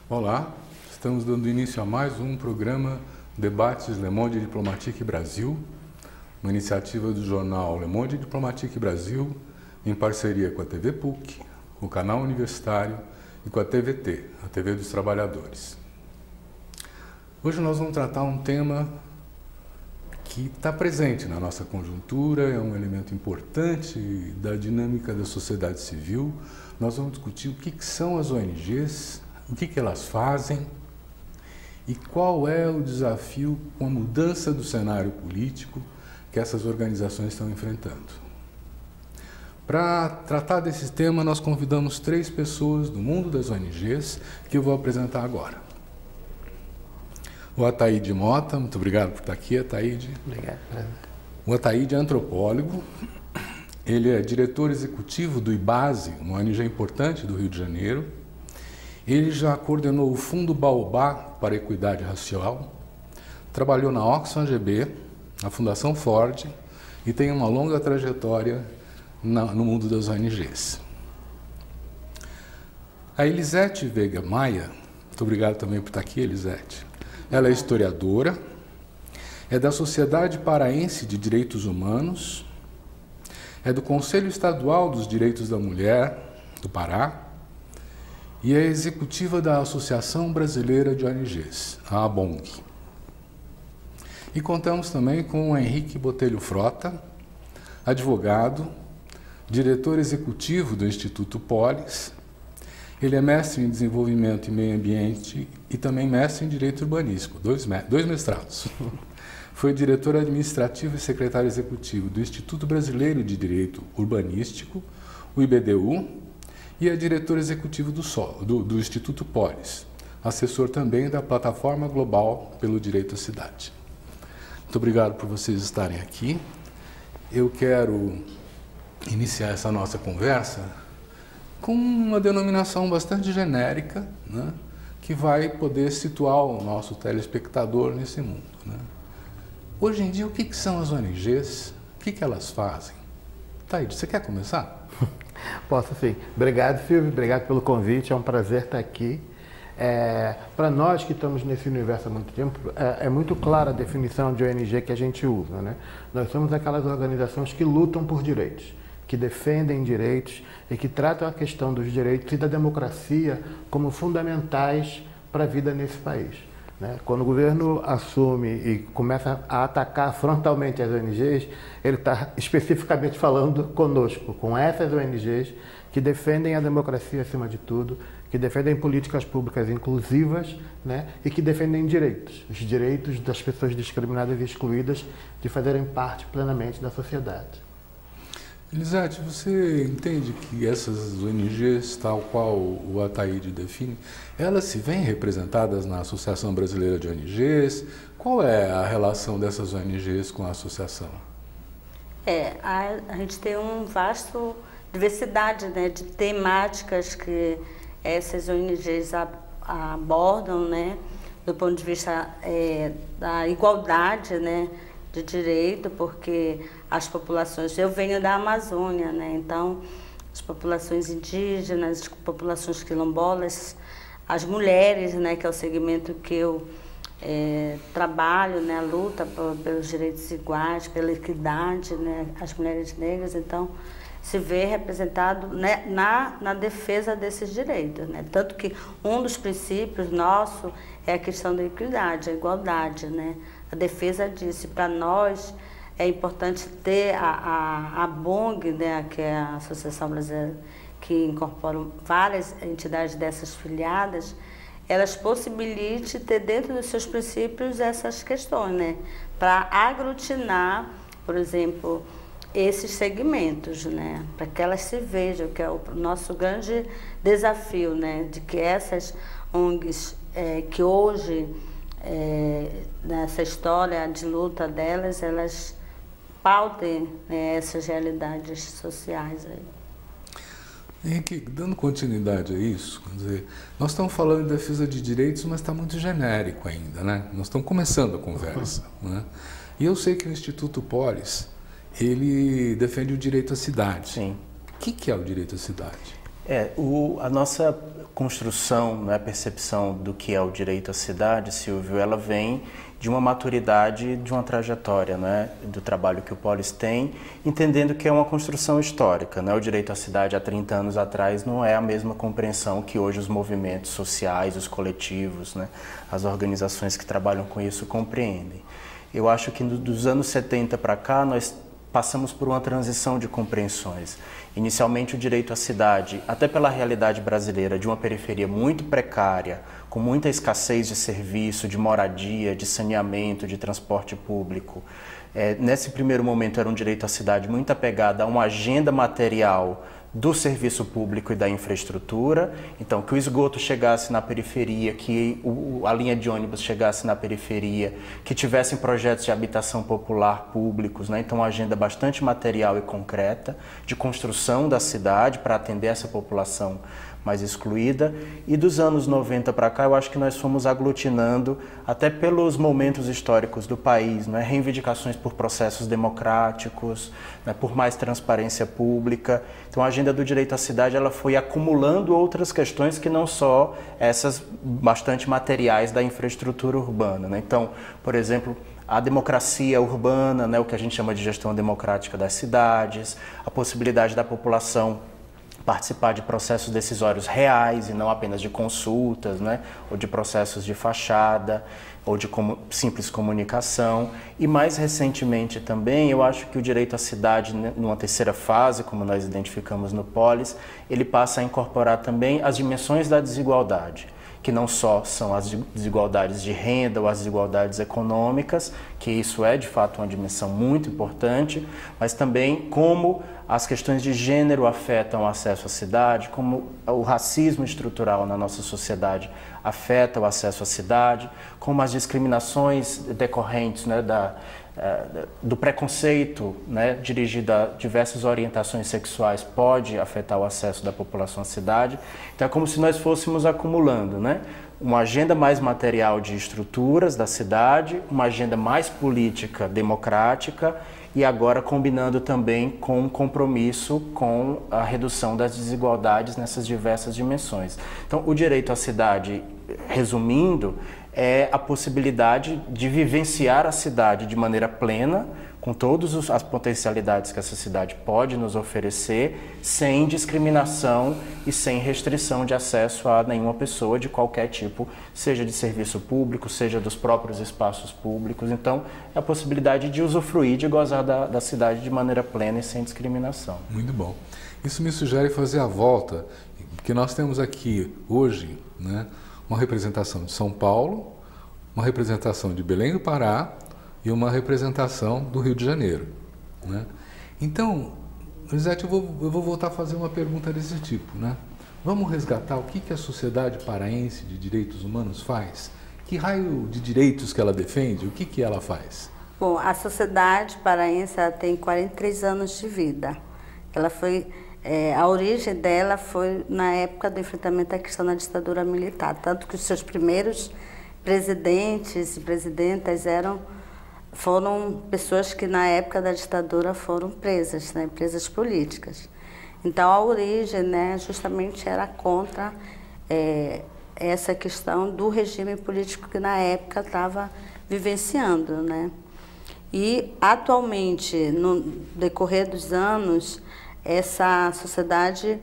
Olá, estamos dando início a mais um programa Debates Le Monde Diplomatique Brasil, uma iniciativa do jornal Le Monde Diplomatique Brasil, em parceria com a TV PUC, o canal universitário e com a TVT, a TV dos Trabalhadores. Hoje nós vamos tratar um tema que está presente na nossa conjuntura, é um elemento importante da dinâmica da sociedade civil. Nós vamos discutir o que são as ONGs, o que elas fazem e qual é o desafio com a mudança do cenário político que essas organizações estão enfrentando. Para tratar desse tema, nós convidamos 3 pessoas do mundo das ONGs que eu vou apresentar agora. O Ataíde Mota, muito obrigado por estar aqui, Ataíde. Obrigado. O Ataíde é antropólogo, ele é diretor executivo do IBASE, uma ONG importante do Rio de Janeiro. Ele já coordenou o Fundo Baobá para a Equidade Racial, trabalhou na Oxfam GB, na Fundação Ford e tem uma longa trajetória no mundo das ONGs. A Elisete Veiga Maia, muito obrigado também por estar aqui, Elisete. Ela é historiadora, é da Sociedade Paraense de Direitos Humanos, é do Conselho Estadual dos Direitos da Mulher do Pará e é executiva da Associação Brasileira de ONGs, a ABONG. E contamos também com o Henrique Botelho Frota, advogado, diretor executivo do Instituto Polis. Ele é mestre em Desenvolvimento e Meio Ambiente e também mestre em Direito Urbanístico, dois mestrados. Foi diretor administrativo e secretário executivo do Instituto Brasileiro de Direito Urbanístico, o IBDU, e é diretor executivo do Instituto Polis, assessor também da Plataforma Global pelo Direito à Cidade. Muito obrigado por vocês estarem aqui. Eu quero iniciar essa nossa conversa com uma denominação bastante genérica, né, que vai poder situar o nosso telespectador nesse mundo, né? Hoje em dia, o que são as ONGs? O que elas fazem? Taíde, você quer começar? Posso sim. Obrigado, Silvio. Obrigado pelo convite. É um prazer estar aqui. Para nós que estamos nesse universo há muito tempo, é muito clara a definição de ONG que a gente usa, né? Nós somos aquelas organizações que lutam por direitos, que defendem direitos e que tratam a questão dos direitos e da democracia como fundamentais para a vida nesse país, né? Quando o governo assume e começa a atacar frontalmente as ONGs, ele está especificamente falando conosco, com essas ONGs que defendem a democracia acima de tudo, que defendem políticas públicas inclusivas, né? E que defendem direitos, os direitos das pessoas discriminadas e excluídas de fazerem parte plenamente da sociedade. Elisete, você entende que essas ONGs, tal qual o Ataíde define, elas se veem representadas na Associação Brasileira de ONGs? Qual é a relação dessas ONGs com a associação? A gente tem uma vasta diversidade, né, de temáticas que essas ONGs abordam, né, do ponto de vista da igualdade, né, de direito, porque as populações, eu venho da Amazônia, né, então as populações indígenas, as populações quilombolas, as mulheres, né, que é o segmento que eu trabalho, né, luta pelos direitos iguais, pela equidade, né, as mulheres negras, então se vê representado, né, na defesa desses direitos, né, tanto que um dos princípios nosso é a questão da equidade, a igualdade, né, a defesa disso. Para nós é importante ter a BONG, né, que é a Associação Brasileira, que incorpora várias entidades dessas filiadas, elas possibilitem ter dentro dos seus princípios essas questões, né, para aglutinar, por exemplo, esses segmentos, né, para que elas se vejam, que é o nosso grande desafio, né, de que essas ONGs que hoje, nessa história de luta delas, elas pautem, né, essas realidades sociais aí. Henrique, dando continuidade a isso, quer dizer, nós estamos falando de defesa de direitos, mas está muito genérico ainda, né? Nós estamos começando a conversa, né? E eu sei que o Instituto Polis, ele defende o direito à cidade. Sim. O que é o direito à cidade? A nossa construção, né, a percepção do que é o direito à cidade, Silvio, ela vem de uma maturidade, de uma trajetória, né, do trabalho que o Polis tem, entendendo que é uma construção histórica, né? O direito à cidade há 30 anos atrás não é a mesma compreensão que hoje os movimentos sociais, os coletivos, né, as organizações que trabalham com isso compreendem. Eu acho que dos anos 70 para cá nós passamos por uma transição de compreensões. Inicialmente o direito à cidade, até pela realidade brasileira, de uma periferia muito precária, com muita escassez de serviço, de moradia, de saneamento, de transporte público. Nesse primeiro momento era um direito à cidade muito apegado a uma agenda material do serviço público e da infraestrutura, então que o esgoto chegasse na periferia, que a linha de ônibus chegasse na periferia, que tivessem projetos de habitação popular públicos, né? Então uma agenda bastante material e concreta de construção da cidade para atender essa população mais excluída. E dos anos 90 para cá, eu acho que nós fomos aglutinando, até pelos momentos históricos do país, né? Reivindicações por processos democráticos, né? Por mais transparência pública. Então a agenda do direito à cidade ela foi acumulando outras questões que não só essas bastante materiais da infraestrutura urbana, né? Então, por exemplo, a democracia urbana, né? O que a gente chama de gestão democrática das cidades, a possibilidade da população participar de processos decisórios reais e não apenas de consultas, né? Ou de processos de fachada, ou de simples comunicação. E mais recentemente também, eu acho que o direito à cidade, né, numa terceira fase, como nós identificamos no Polis, ele passa a incorporar também as dimensões da desigualdade, que não só são as desigualdades de renda ou as desigualdades econômicas, que isso é de fato uma dimensão muito importante, mas também como as questões de gênero afetam o acesso à cidade, como o racismo estrutural na nossa sociedade afeta o acesso à cidade, como as discriminações decorrentes, né, do preconceito, né, dirigido a diversas orientações sexuais pode afetar o acesso da população à cidade. Então é como se nós fôssemos acumulando, né, uma agenda mais material de estruturas da cidade, uma agenda mais política democrática e agora combinando também com um compromisso com a redução das desigualdades nessas diversas dimensões. Então o direito à cidade, resumindo, é a possibilidade de vivenciar a cidade de maneira plena, com todas as potencialidades que essa cidade pode nos oferecer, sem discriminação e sem restrição de acesso a nenhuma pessoa de qualquer tipo, seja de serviço público, seja dos próprios espaços públicos. Então, é a possibilidade de usufruir, de gozar da cidade de maneira plena e sem discriminação. Muito bom. Isso me sugere fazer a volta, porque nós temos aqui hoje, né, uma representação de São Paulo, uma representação de Belém do Pará e uma representação do Rio de Janeiro, né? Então, Lisete, eu vou voltar a fazer uma pergunta desse tipo, né? Vamos resgatar o que a Sociedade Paraense de Direitos Humanos faz? Que raio de direitos que ela defende? O que ela faz? Bom, a Sociedade Paraense tem 43 anos de vida. Ela foi... a origem dela foi na época do enfrentamento à questão da ditadura militar, tanto que os seus primeiros presidentes e presidentas foram pessoas que na época da ditadura foram presas, né, presas políticas. Então a origem, né, justamente era contra essa questão do regime político que na época estava vivenciando, né? E atualmente, no decorrer dos anos, essa sociedade,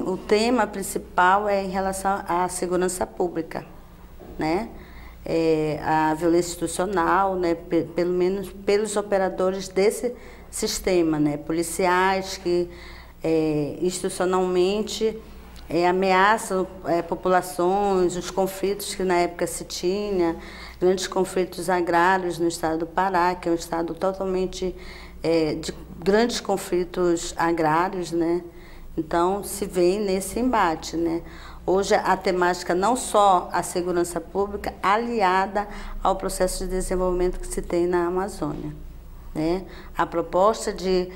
o tema principal é em relação à segurança pública, né? A violência institucional, né? Pelo menos pelos operadores desse sistema, né? Policiais que institucionalmente ameaçam populações, os conflitos que na época se tinha, grandes conflitos agrários no estado do Pará, que é um estado totalmente de grandes conflitos agrários, né? Então se vê nesse embate, né? Hoje a temática não só a segurança pública aliada ao processo de desenvolvimento que se tem na Amazônia, né? A proposta de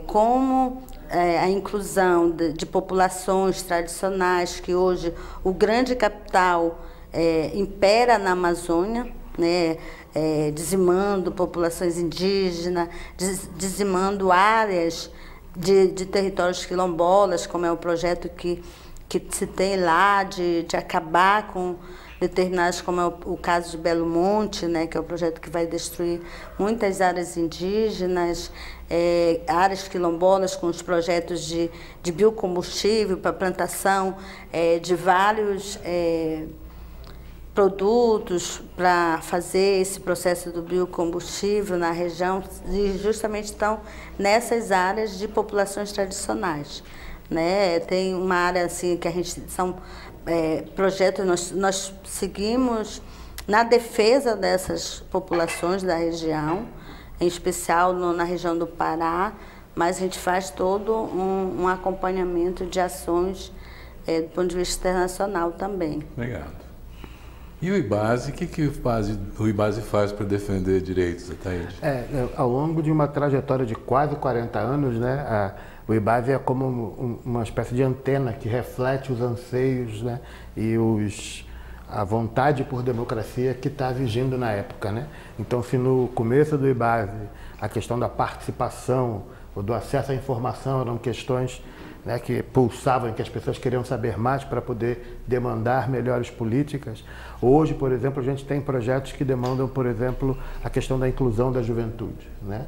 como a inclusão de populações tradicionais, que hoje o grande capital impera na Amazônia, né, dizimando populações indígenas, dizimando áreas de territórios quilombolas, como é o projeto que se tem lá de acabar com determinadas, como é o caso de Belo Monte, né, que é o projeto que vai destruir muitas áreas indígenas, áreas quilombolas, com os projetos de biocombustível para plantação de vários produtos para fazer esse processo do biocombustível na região, e justamente estão nessas áreas de populações tradicionais, né? Tem uma área assim que a gente são projetos, nós seguimos na defesa dessas populações da região, em especial na região do Pará, mas a gente faz todo um acompanhamento de ações do ponto de vista internacional também. Obrigado. E o IBASE, o que o IBASE faz para defender direitos, Ataíde? Ao longo de uma trajetória de quase 40 anos, né, o IBASE é como uma espécie de antena que reflete os anseios, né, e a vontade por democracia que está vigindo na época, né? Então, se no começo do IBASE a questão da participação ou do acesso à informação eram questões, né, que pulsavam, que as pessoas queriam saber mais para poder demandar melhores políticas. Hoje, por exemplo, a gente tem projetos que demandam, por exemplo, a questão da inclusão da juventude, né?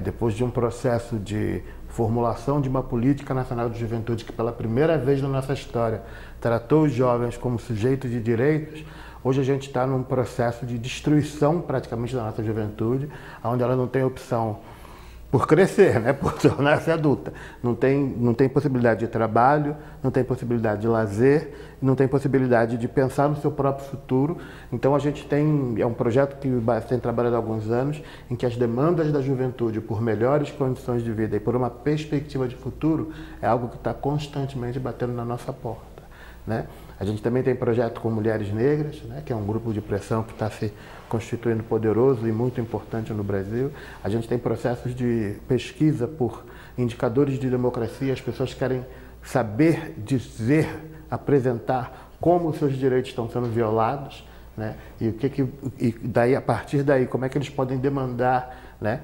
Depois de um processo de formulação de uma política nacional de juventude que pela primeira vez na nossa história tratou os jovens como sujeitos de direitos, hoje a gente está num processo de destruição praticamente da nossa juventude, onde ela não tem opção por crescer, né, por tornar-se adulta. Não tem possibilidade de trabalho, não tem possibilidade de lazer, não tem possibilidade de pensar no seu próprio futuro. Então a gente é um projeto que tem trabalhado há alguns anos, em que as demandas da juventude por melhores condições de vida e por uma perspectiva de futuro é algo que está constantemente batendo na nossa porta, né? A gente também tem projeto com Mulheres Negras, né, que é um grupo de pressão que está se constituindo poderoso e muito importante no Brasil. A gente tem processos de pesquisa por indicadores de democracia. As pessoas querem saber, dizer, apresentar como os seus direitos estão sendo violados, né, e daí, a partir daí, como é que eles podem demandar, né?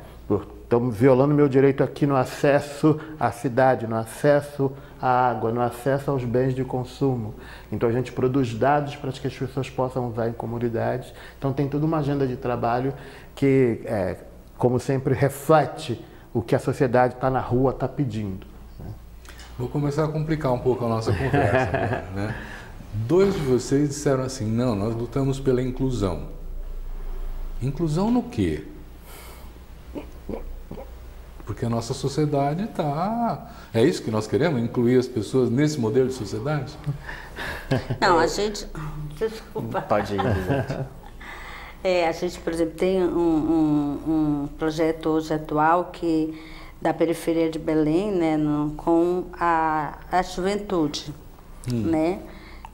Estão violando meu direito aqui no acesso à cidade, no acesso à água, no acesso aos bens de consumo. Então a gente produz dados para que as pessoas possam usar em comunidades. Então tem toda uma agenda de trabalho que, como sempre, reflete o que a sociedade está na rua, está pedindo, né? Vou começar a complicar um pouco a nossa conversa agora, né? Dois de vocês disseram assim, não, nós lutamos pela inclusão. Inclusão no quê? Porque a nossa sociedade está... É isso que nós queremos? Incluir as pessoas nesse modelo de sociedade? Não, a gente... Desculpa. Pode ir, Elisete. A gente, por exemplo, tem um projeto hoje atual da periferia de Belém, né, com a juventude, né?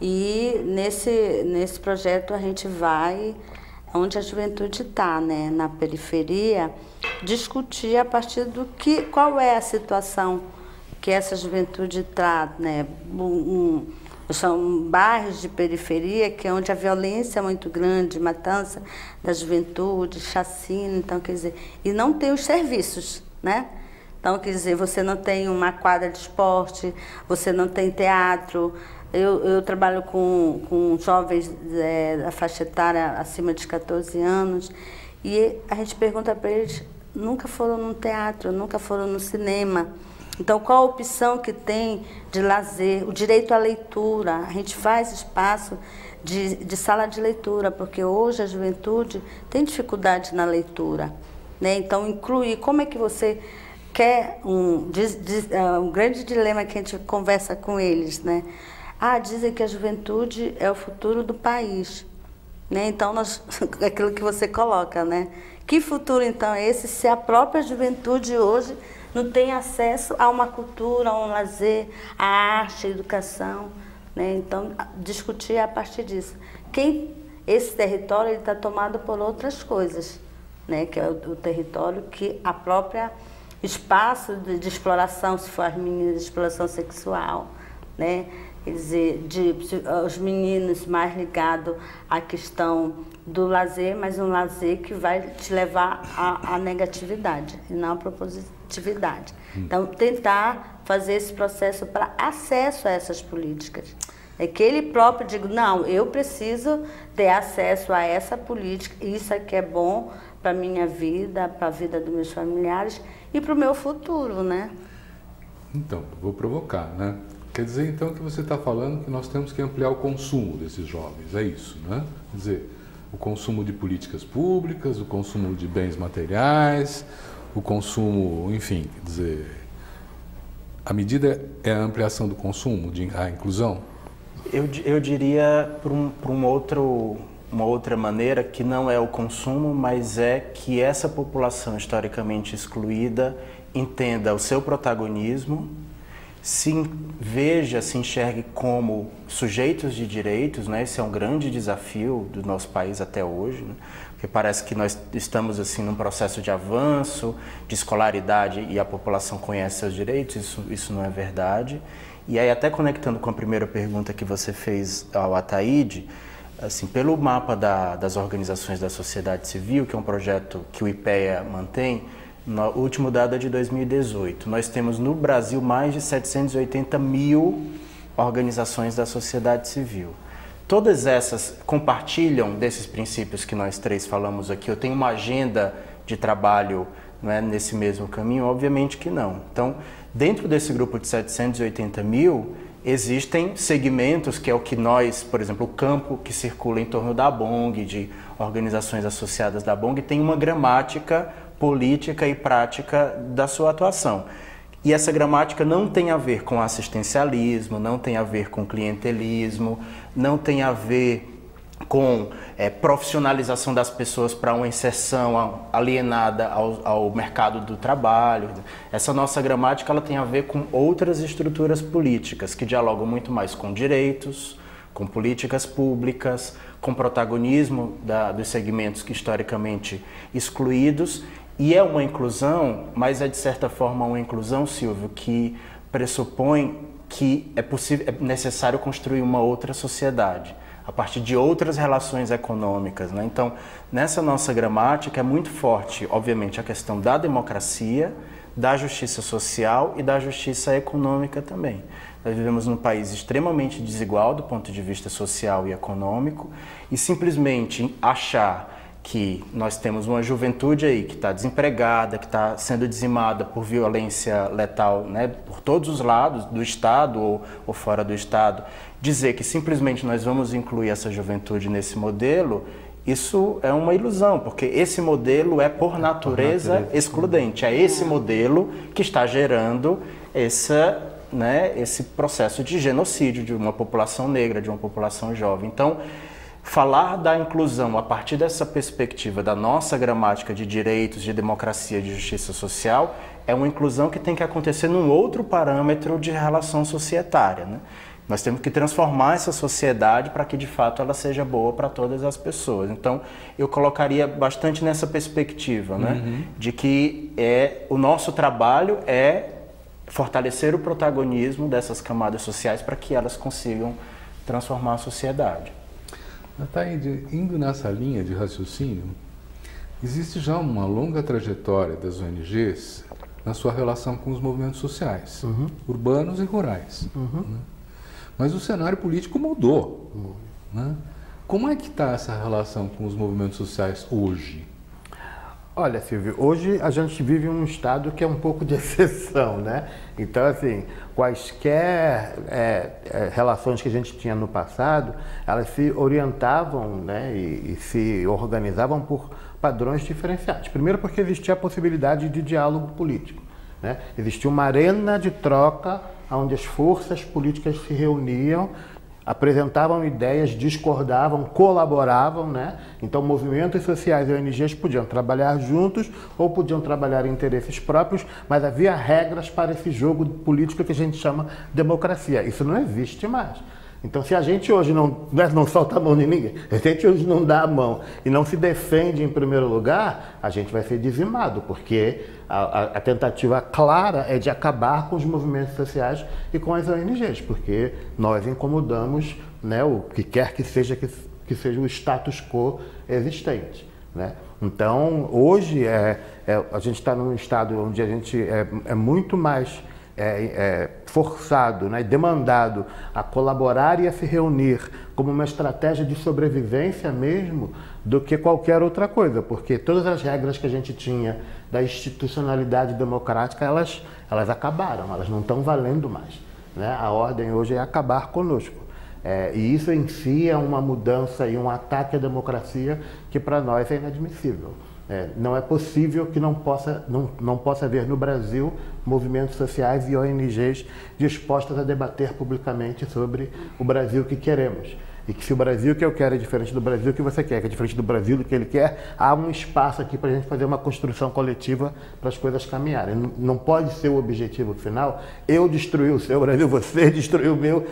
E nesse projeto a gente vai onde a juventude está, né, na periferia, discutir a partir qual é a situação que essa juventude traz, né? São bairros de periferia que é onde a violência é muito grande, matança da juventude, chacina, então quer dizer, e não tem os serviços, né? Então quer dizer, você não tem uma quadra de esporte, você não tem teatro. Eu trabalho com jovens da faixa etária acima de 14 anos e a gente pergunta para eles, nunca foram no teatro, nunca foram no cinema. Então, qual a opção que tem de lazer? O direito à leitura. A gente faz espaço de sala de leitura, porque hoje a juventude tem dificuldade na leitura, né? Então, incluir, como é que você quer um grande dilema que a gente conversa com eles, né? Dizem que a juventude é o futuro do país, né? Então, aquilo que você coloca, né? Que futuro, então, é esse se a própria juventude hoje não tem acesso a uma cultura, a um lazer, a arte, a educação, né? Então, discutir a partir disso. Esse território está tomado por outras coisas, né? Que é o território que a própria espaço de exploração, se for as meninas, de exploração sexual, né? Quer dizer, os meninos mais ligados à questão do lazer, mas um lazer que vai te levar à negatividade e não à propositividade. Então, tentar fazer esse processo para acesso a essas políticas. É que ele próprio diga, não, eu preciso ter acesso a essa política, isso aqui é bom para a minha vida, para a vida dos meus familiares e para o meu futuro, né? Então, vou provocar, né? Quer dizer, então, que você está falando que nós temos que ampliar o consumo desses jovens, é isso, né? Quer dizer, o consumo de políticas públicas, o consumo de bens materiais, o consumo, enfim, quer dizer, a medida é a ampliação do consumo, a inclusão? Eu diria por uma outra maneira, que não é o consumo, mas é que essa população historicamente excluída entenda o seu protagonismo, se enxergue como sujeitos de direitos, né? Esse é um grande desafio do nosso país até hoje, né? Porque parece que nós estamos assim num processo de avanço, de escolaridade e a população conhece seus direitos, isso não é verdade. E aí, até conectando com a primeira pergunta que você fez ao Ataíde, assim, pelo mapa das organizações da sociedade civil, que é um projeto que o IPEA mantém, no último dado é de 2018. Nós temos no Brasil mais de 780 mil organizações da sociedade civil. Todas essas compartilham desses princípios que nós três falamos aqui. Eu tenho uma agenda de trabalho, né, nesse mesmo caminho? Obviamente que não. Então, dentro desse grupo de 780 mil, existem segmentos, que é o que nós, por exemplo, o campo que circula em torno da ABONG, de organizações associadas da ABONG, tem uma gramática política e prática da sua atuação. E essa gramática não tem a ver com assistencialismo, não tem a ver com clientelismo, não tem a ver com profissionalização das pessoas para uma inserção alienada ao mercado do trabalho. Essa nossa gramática ela tem a ver com outras estruturas políticas que dialogam muito mais com direitos, com políticas públicas, com protagonismo dos segmentos que historicamente excluídos. E é uma inclusão, mas é de certa forma uma inclusão, Silvio, que pressupõe que é necessário construir uma outra sociedade, a partir de outras relações econômicas, né? Então, nessa nossa gramática é muito forte, obviamente, a questão da democracia, da justiça social e da justiça econômica também. Nós vivemos num país extremamente desigual do ponto de vista social e econômico, e simplesmente achar que nós temos uma juventude aí que está desempregada, que está sendo dizimada por violência letal, né, por todos os lados, do Estado ou fora do Estado, dizer que simplesmente nós vamos incluir essa juventude nesse modelo, isso é uma ilusão, porque esse modelo é, por natureza, excludente. É esse modelo que está gerando esse processo de genocídio de uma população negra, de uma população jovem. Então, falar da inclusão a partir dessa perspectiva da nossa gramática de direitos, de democracia, de justiça social, é uma inclusão que tem que acontecer num outro parâmetro de relação societária, né? Nós temos que transformar essa sociedade para que, de fato, ela seja boa para todas as pessoas. Então, eu colocaria bastante nessa perspectiva, né? De que o nosso trabalho é fortalecer o protagonismo dessas camadas sociais para que elas consigam transformar a sociedade. Ataíde, indo nessa linha de raciocínio, existe já uma longa trajetória das ONGs na sua relação com os movimentos sociais, urbanos e rurais. Né? Mas o cenário político mudou. Né? Como é que está essa relação com os movimentos sociais hoje? Olha, Silvio, hoje a gente vive um estado que é um pouco de exceção, né? Então, assim, quaisquer relações que a gente tinha no passado, elas se orientavam, né, e se organizavam por padrões diferenciados. Primeiro porque existia a possibilidade de diálogo político, né? Existia uma arena de troca onde as forças políticas se reuniam, apresentavam ideias, discordavam, colaboravam, né? Então, movimentos sociais e ONGs podiam trabalhar juntos ou podiam trabalhar em interesses próprios, mas havia regras para esse jogo político que a gente chama democracia. Isso não existe mais. Então, se a gente hoje não solta a mão de ninguém, a gente hoje não dá a mão e não se defende em primeiro lugar, a gente vai ser dizimado, porque a tentativa clara é de acabar com os movimentos sociais e com as ONGs, porque nós incomodamos, né, o que quer que seja o status quo existente, né? Então, hoje a gente está num estado onde a gente é muito mais forçado, né, demandado a colaborar e a se reunir como uma estratégia de sobrevivência mesmo do que qualquer outra coisa, porque todas as regras que a gente tinha da institucionalidade democrática, elas acabaram, elas não estão valendo mais, né? A ordem hoje é acabar conosco. E isso em si é uma mudança e um ataque à democracia que para nós é inadmissível. Não é possível que não possa haver no Brasil movimentos sociais e ONGs dispostas a debater publicamente sobre o Brasil que queremos. E que se o Brasil que eu quero é diferente do Brasil que você quer, que é diferente do Brasil do que ele quer, há um espaço aqui para a gente fazer uma construção coletiva para as coisas caminharem. Não pode ser o objetivo final, eu destruir o seu Brasil, você destruir o meu.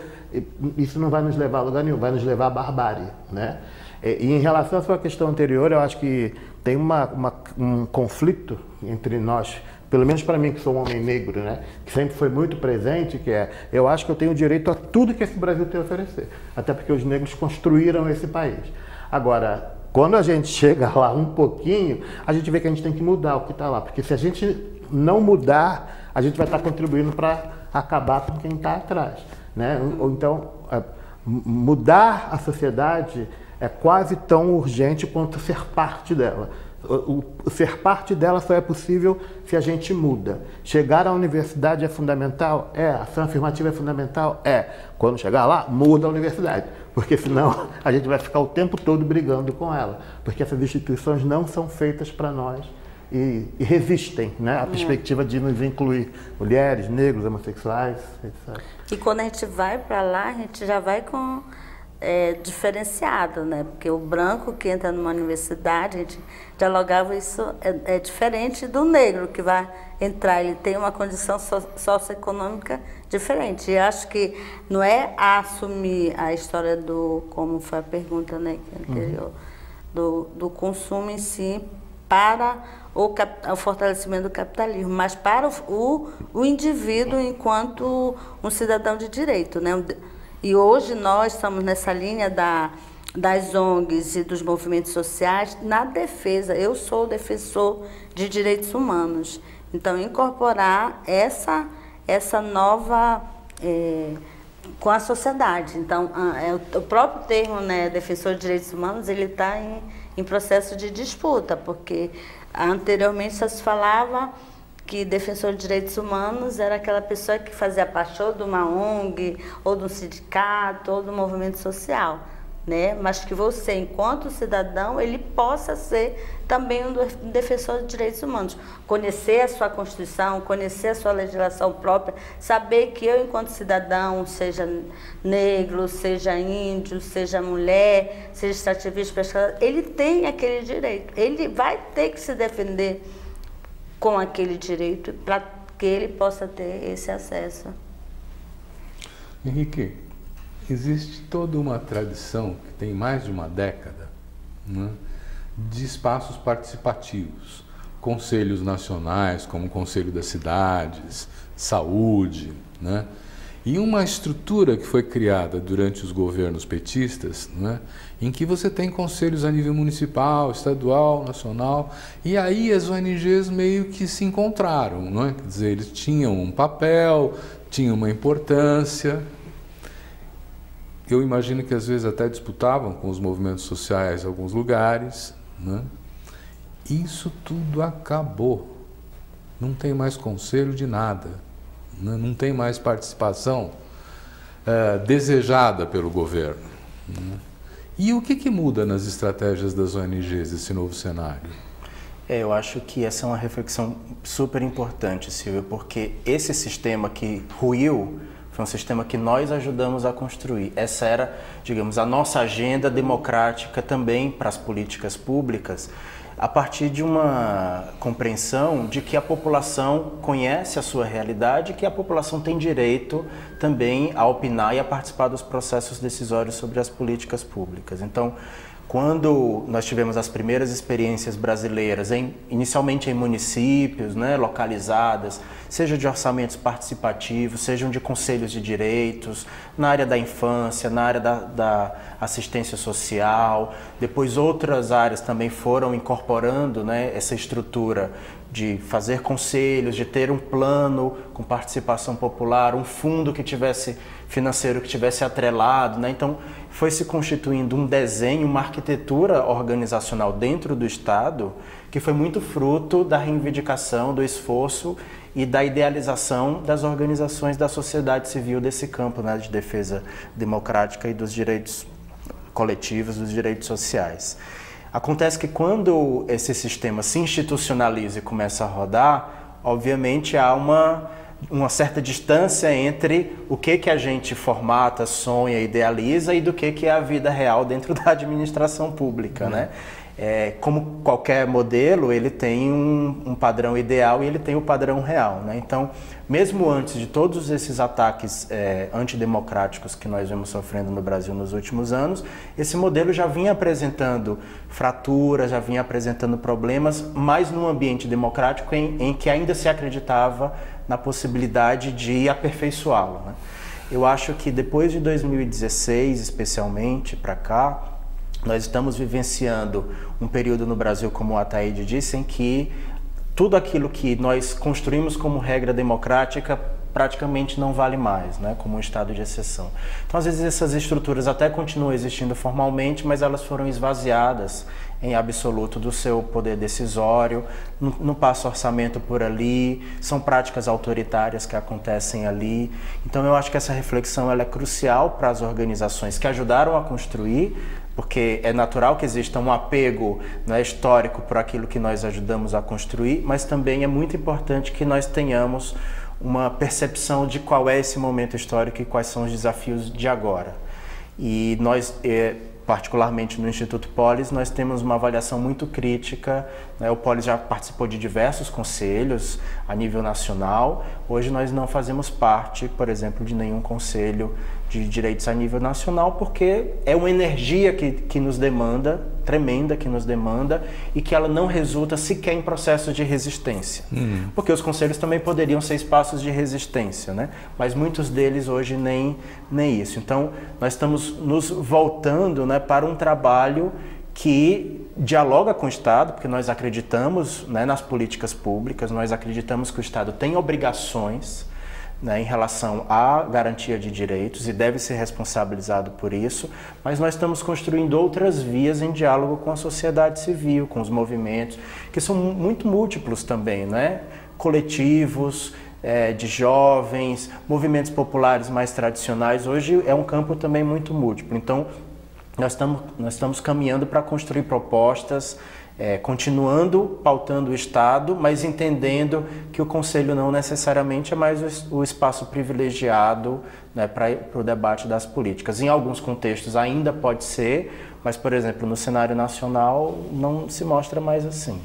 Isso não vai nos levar a lugar nenhum, vai nos levar à barbárie, né? E em relação à sua questão anterior, eu acho que tem um conflito entre nós, pelo menos para mim que sou um homem negro, né, que sempre foi muito presente, que eu acho que eu tenho direito a tudo que esse Brasil tem a oferecer, até porque os negros construíram esse país. Agora, quando a gente chega lá um pouquinho, a gente vê que a gente tem que mudar o que está lá, porque se a gente não mudar, a gente vai estar contribuindo para acabar com quem está atrás, né? Ou então, mudar a sociedade é quase tão urgente quanto ser parte dela. O ser parte dela só é possível se a gente muda. Chegar à universidade é fundamental? A ação afirmativa é fundamental? Quando chegar lá, muda a universidade, porque senão a gente vai ficar o tempo todo brigando com ela, porque essas instituições não são feitas para nós e resistem, né, à perspectiva de nos incluir mulheres, negros, homossexuais, etc. E quando a gente vai para lá, a gente já vai com diferenciado, né? Porque o branco que entra numa universidade, a gente dialogava isso, é diferente do negro que vai entrar, ele tem uma condição socioeconômica diferente. E acho que não é assumir a história como foi a pergunta, né, anterior, do consumo em si para o fortalecimento do capitalismo, mas para o indivíduo enquanto um cidadão de direito, né? E hoje nós estamos nessa linha das ONGs e dos movimentos sociais na defesa. Eu sou defensor de direitos humanos. Então, incorporar essa nova com a sociedade. Então, o próprio termo, né, defensor de direitos humanos, ele está em processo de disputa, porque anteriormente só se falava que defensor de direitos humanos era aquela pessoa que fazia parte ou de uma ONG, ou de um sindicato, ou do movimento social, né? Mas que você, enquanto cidadão, ele possa ser também um defensor de direitos humanos. Conhecer a sua Constituição, conhecer a sua legislação própria, saber que eu, enquanto cidadão, seja negro, seja índio, seja mulher, seja extrativista, pescador, ele tem aquele direito. Ele vai ter que se defender com aquele direito para que ele possa ter esse acesso. Henrique, existe toda uma tradição que tem mais de uma década, né, de espaços participativos, conselhos nacionais, como o Conselho das Cidades, saúde, né, e uma estrutura que foi criada durante os governos petistas, né, em que você tem conselhos a nível municipal, estadual, nacional, e aí as ONGs meio que se encontraram, não é? Quer dizer, eles tinham um papel, tinham uma importância. Eu imagino que às vezes até disputavam com os movimentos sociais em alguns lugares, né? Isso tudo acabou. Não tem mais conselho de nada, né? Não tem mais participação desejada pelo governo, né? E o que muda nas estratégias das ONGs, esse novo cenário? Eu acho que essa é uma reflexão super importante, Silvio, porque esse sistema que ruiu foi um sistema que nós ajudamos a construir. Essa era, digamos, a nossa agenda democrática também para as políticas públicas, a partir de uma compreensão de que a população conhece a sua realidade, que a população tem direito também a opinar e a participar dos processos decisórios sobre as políticas públicas. Então, quando nós tivemos as primeiras experiências brasileiras, inicialmente em municípios, né, localizadas, seja de orçamentos participativos, sejam de conselhos de direitos, na área da infância, na área da assistência social, depois outras áreas também foram incorporando, né, essa estrutura de fazer conselhos, de ter um plano com participação popular, um fundo que tivesse financeiro que tivesse atrelado, né? Então foi se constituindo um desenho, uma arquitetura organizacional dentro do Estado que foi muito fruto da reivindicação, do esforço e da idealização das organizações da sociedade civil desse campo, né, de defesa democrática e dos direitos coletivos, dos direitos sociais. Acontece que quando esse sistema se institucionaliza e começa a rodar, obviamente há uma certa distância entre o que a gente formata, sonha, idealiza e do que é a vida real dentro da administração pública, né? Como qualquer modelo, ele tem um padrão ideal e ele tem o padrão real, né? Então, mesmo antes de todos esses ataques antidemocráticos que nós vemos sofrendo no Brasil nos últimos anos, esse modelo já vinha apresentando fraturas, já vinha apresentando problemas, mas num ambiente democrático em que ainda se acreditava na possibilidade de aperfeiçoá-lo, né? Eu acho que depois de 2016, especialmente para cá, nós estamos vivenciando um período no Brasil, como o Ataíde disse, em que tudo aquilo que nós construímos como regra democrática praticamente não vale mais, né, como um estado de exceção. Então, às vezes, essas estruturas até continuam existindo formalmente, mas elas foram esvaziadas em absoluto do seu poder decisório, não passa orçamento por ali, são práticas autoritárias que acontecem ali. Então, eu acho que essa reflexão ela é crucial para as organizações que ajudaram a construir, porque é natural que exista um apego, né, histórico por aquilo que nós ajudamos a construir, mas também é muito importante que nós tenhamos uma percepção de qual é esse momento histórico e quais são os desafios de agora. E nós, particularmente no Instituto Polis, nós temos uma avaliação muito crítica, né? O Polis já participou de diversos conselhos a nível nacional. Hoje nós não fazemos parte, por exemplo, de nenhum conselho de direitos a nível nacional, porque é uma energia que nos demanda, tremenda que nos demanda, e que ela não resulta sequer em processos de resistência. Porque os conselhos também poderiam ser espaços de resistência, né? Mas muitos deles hoje nem isso. Então, nós estamos nos voltando, né, para um trabalho que dialoga com o Estado, porque nós acreditamos, né, nas políticas públicas, nós acreditamos que o Estado tem obrigações, né, em relação à garantia de direitos e deve ser responsabilizado por isso, mas nós estamos construindo outras vias em diálogo com a sociedade civil, com os movimentos, que são muito múltiplos também, né? Coletivos, de jovens, movimentos populares mais tradicionais. Hoje é um campo também muito múltiplo. Então, nós estamos caminhando para construir propostas, continuando pautando o Estado, mas entendendo que o Conselho não necessariamente é mais o espaço privilegiado, né, para o debate das políticas. Em alguns contextos ainda pode ser, mas, por exemplo, no cenário nacional não se mostra mais assim.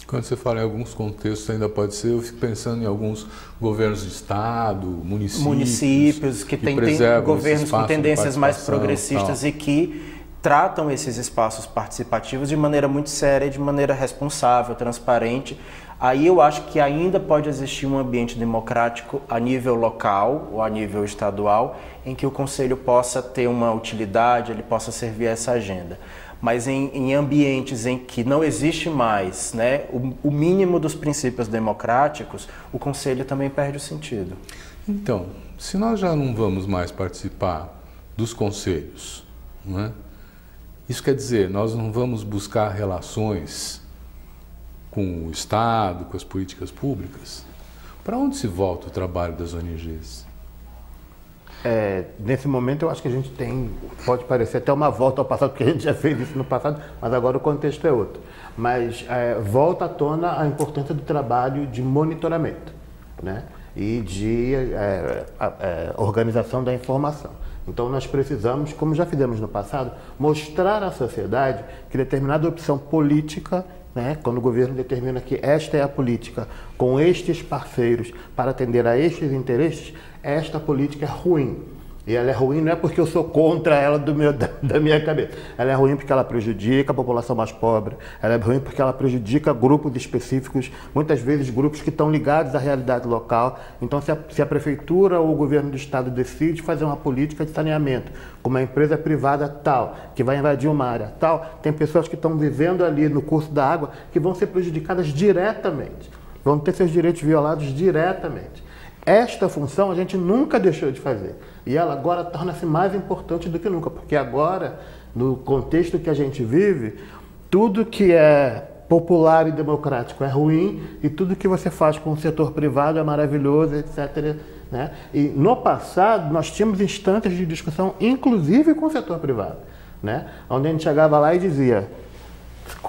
Quando você fala em alguns contextos ainda pode ser, eu fico pensando em alguns governos de Estado, municípios que têm governos com tendências mais progressistas e que tratam esses espaços participativos de maneira muito séria, de maneira responsável, transparente. Aí eu acho que ainda pode existir um ambiente democrático a nível local ou a nível estadual, em que o Conselho possa ter uma utilidade, ele possa servir a essa agenda. Mas em ambientes em que não existe mais, né, o mínimo dos princípios democráticos, o Conselho também perde o sentido. Então, se nós já não vamos mais participar dos conselhos, não é? Isso quer dizer, nós não vamos buscar relações com o Estado, com as políticas públicas? Para onde se volta o trabalho das ONGs? Nesse momento eu acho que a gente pode parecer até uma volta ao passado, porque a gente já fez isso no passado, mas agora o contexto é outro. Mas volta à tona a importância do trabalho de monitoramento, né? E de organização da informação. Então nós precisamos, como já fizemos no passado, mostrar à sociedade que determinada opção política né? Quando o governo determina que esta é a política com estes parceiros para atender a estes interesses, esta política é ruim. E ela é ruim não é porque eu sou contra ela da minha cabeça. Ela é ruim porque ela prejudica a população mais pobre. Ela é ruim porque ela prejudica grupos específicos, muitas vezes grupos que estão ligados à realidade local. Então, se a prefeitura ou o governo do estado decide fazer uma política de saneamento com uma empresa privada tal, que vai invadir uma área tal, tem pessoas que estão vivendo ali no curso da água que vão ser prejudicadas diretamente. Vão ter seus direitos violados diretamente. Esta função a gente nunca deixou de fazer e ela agora torna-se mais importante do que nunca, porque agora, no contexto que a gente vive, tudo que é popular e democrático é ruim e tudo que você faz com o setor privado é maravilhoso, etc. Né? E no passado nós tínhamos instâncias de discussão, inclusive com o setor privado, né? Onde a gente chegava lá e dizia: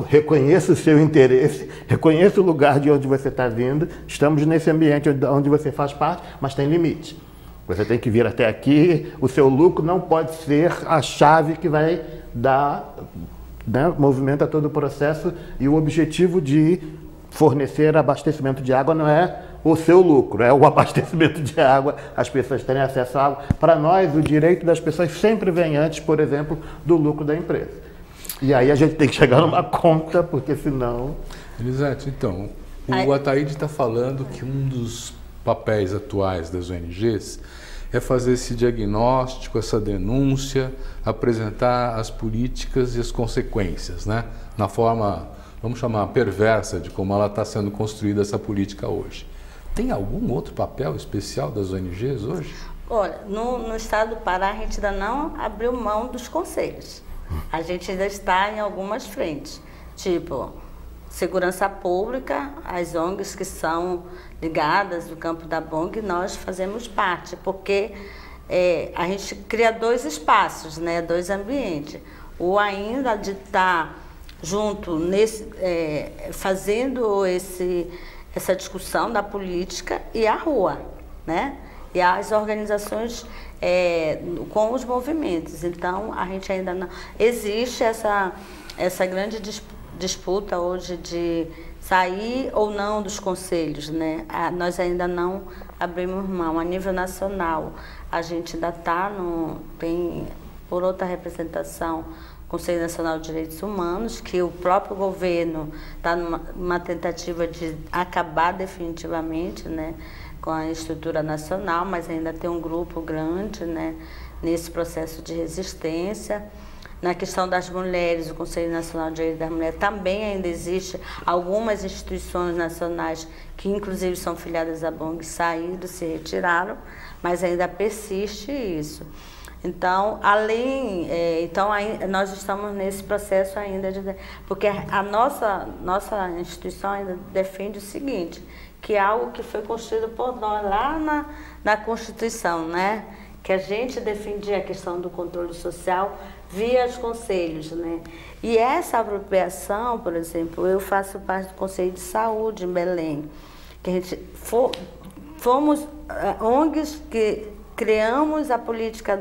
reconheça o seu interesse, reconheça o lugar de onde você está vindo, estamos nesse ambiente onde você faz parte, mas tem limite. Você tem que vir até aqui, o seu lucro não pode ser a chave que vai dar, né, movimento a todo o processo, e o objetivo de fornecer abastecimento de água não é o seu lucro, é o abastecimento de água, as pessoas terem acesso à água. Para nós, o direito das pessoas sempre vem antes, por exemplo, do lucro da empresa. E aí a gente tem que chegar numa conta, porque senão... Elisete, então, o Ataíde está falando que um dos papéis atuais das ONGs é fazer esse diagnóstico, essa denúncia, apresentar as políticas e as consequências, né? Na forma, vamos chamar, perversa de como ela está sendo construída essa política hoje. Tem algum outro papel especial das ONGs hoje? Olha, no estado do Pará a gente ainda não abriu mão dos conselhos. A gente ainda está em algumas frentes, tipo segurança pública, as ONGs que são ligadas do campo da BONG, nós fazemos parte, porque a gente cria dois espaços, né, dois ambientes. O ainda de estar junto, fazendo essa discussão da política e a rua, né? E as organizações com os movimentos. Então, a gente ainda não... Existe essa grande disputa hoje de sair ou não dos conselhos, né? Nós ainda não abrimos mão. A nível nacional, a gente ainda tem, por outra representação, Conselho Nacional de Direitos Humanos, que o próprio governo está numa tentativa de acabar definitivamente, né, com a estrutura nacional, mas ainda tem um grupo grande, né, nesse processo de resistência. Na questão das mulheres, o Conselho Nacional de Direitos da Mulher também ainda existe algumas instituições nacionais que inclusive são filiadas à BONG, saíram, se retiraram, mas ainda persiste isso. Então, nós estamos nesse processo ainda, porque a nossa instituição ainda defende o seguinte, que é algo que foi construído por nós lá na Constituição, né? Que a gente defendia a questão do controle social via os conselhos, né? E essa apropriação, por exemplo, eu faço parte do Conselho de Saúde em Belém, que a gente fomos ONGs que criamos a política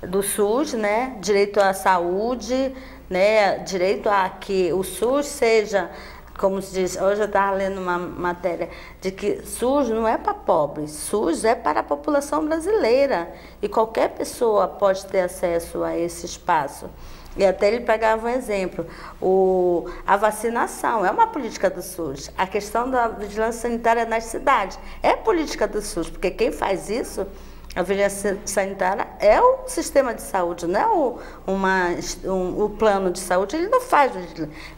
do SUS, né? Direito à saúde, né? Direito a que o SUS seja, como se diz, hoje eu estava lendo uma matéria de que SUS não é para pobres, SUS é para a população brasileira e qualquer pessoa pode ter acesso a esse espaço. E até ele pegava um exemplo, a vacinação é uma política do SUS, a questão da vigilância sanitária nas cidades é política do SUS, porque quem faz isso, a vigilância sanitária, é o sistema de saúde, não é o plano de saúde, ele não faz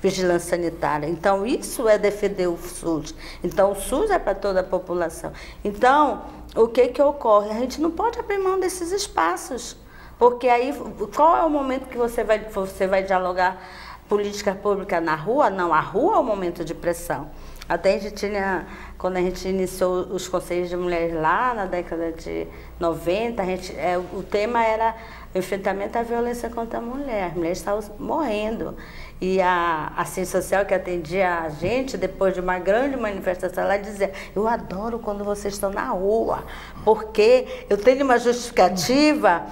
vigilância sanitária. Então, isso é defender o SUS. Então, o SUS é para toda a população. Então, o que ocorre? A gente não pode abrir mão desses espaços, porque aí, qual é o momento que você vai dialogar política pública na rua? Não, a rua é o momento de pressão. Até a gente tinha, quando a gente iniciou os conselhos de mulheres lá na década de 90, o tema era o enfrentamento à violência contra a mulher. As mulheres estavam morrendo. E a assistência social que atendia a gente, depois de uma grande manifestação, ela dizia: eu adoro quando vocês estão na rua, porque eu tenho uma justificativa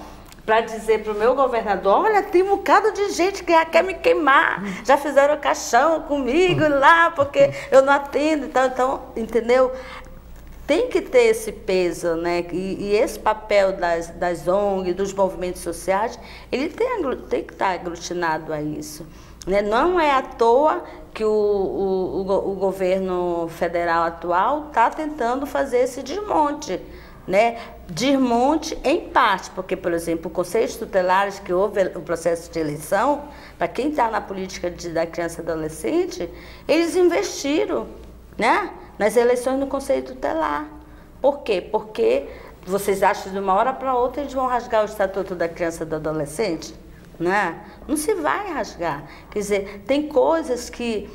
para dizer para o meu governador, olha, tem um bocado de gente que já quer me queimar, já fizeram caixão comigo lá, porque eu não atendo, então entendeu? Tem que ter esse peso, né? E esse papel das ONGs, dos movimentos sociais, ele tem que estar aglutinado a isso. Né? Não é à toa que o governo federal atual está tentando fazer esse desmonte. Né? Desmonte em parte, porque, por exemplo, o Conselhos Tutelares, que houve o processo de eleição, para quem está na política da criança e adolescente, eles investiram, né? Nas eleições no Conselho Tutelar. Por quê? Porque vocês acham que de uma hora para outra eles vão rasgar o Estatuto da Criança e do Adolescente? Né? Não se vai rasgar. Quer dizer, tem coisas que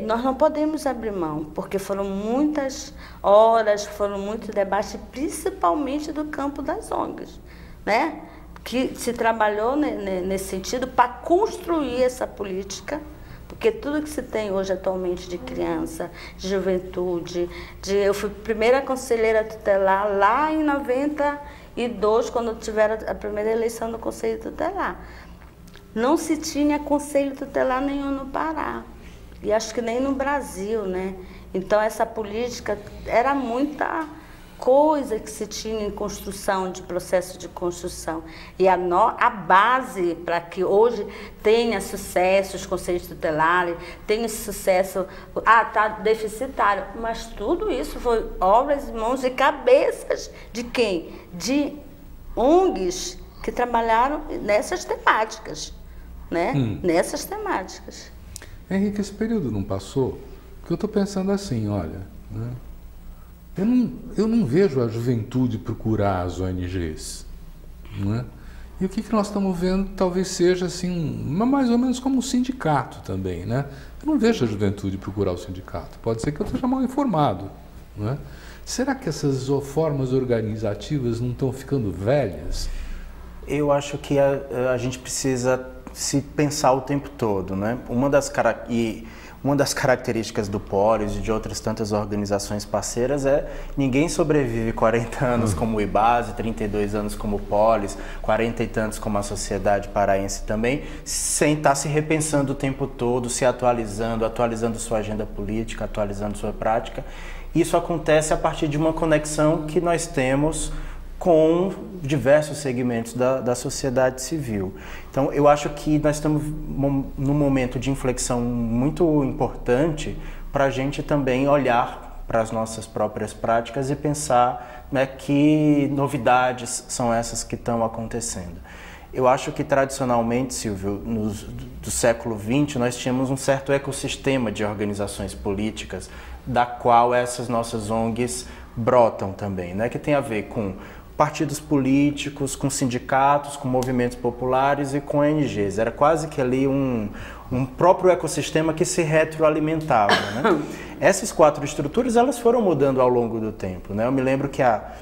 nós não podemos abrir mão, porque foram muitas horas, foram muitos debates, principalmente do campo das ONGs, né? Que se trabalhou nesse sentido para construir essa política. Porque tudo que se tem hoje atualmente de criança, de juventude, eu fui primeira conselheira tutelar lá em 92, quando tiveram a primeira eleição do Conselho Tutelar. Não se tinha conselho tutelar nenhum no Pará, e acho que nem no Brasil, né? Então essa política era muita coisa que se tinha em construção, de processo de construção. E a base para que hoje tenha sucesso, os conselhos tutelares, tenha esse sucesso, está deficitário, mas tudo isso foi obras, mãos e cabeças de quem? De ONGs que trabalharam nessas temáticas, né? Nessas temáticas. Henrique, esse período não passou? Porque eu estou pensando assim, olha, né? Eu não vejo a juventude procurar as ONGs, não é? E o que nós estamos vendo talvez seja assim, mais ou menos como um sindicato também, né? Eu não vejo a juventude procurar o sindicato. Pode ser que eu esteja mal informado, não é? Será que essas formas organizativas não estão ficando velhas? Eu acho que a gente precisa se pensar o tempo todo, né? Uma das características do Polis e de outras tantas organizações parceiras é ninguém sobrevive 40 anos como o IBASE, 32 anos como o Polis, 40 e tantos como a Sociedade Paraense também, sem estar se repensando o tempo todo, se atualizando sua agenda política, atualizando sua prática. Isso acontece a partir de uma conexão que nós temos com diversos segmentos da sociedade civil. Então, eu acho que nós estamos num momento de inflexão muito importante para a gente também olhar para as nossas próprias práticas e pensar, né, que novidades são essas que estão acontecendo. Eu acho que, tradicionalmente, Silvio, do século XX, nós tínhamos um certo ecossistema de organizações políticas, da qual essas nossas ONGs brotam também, né, que tem a ver com partidos políticos, com sindicatos, com movimentos populares e com ONGs. Era quase que ali um próprio ecossistema que se retroalimentava, né? Essas 4 estruturas, elas foram mudando ao longo do tempo, né? Eu me lembro que há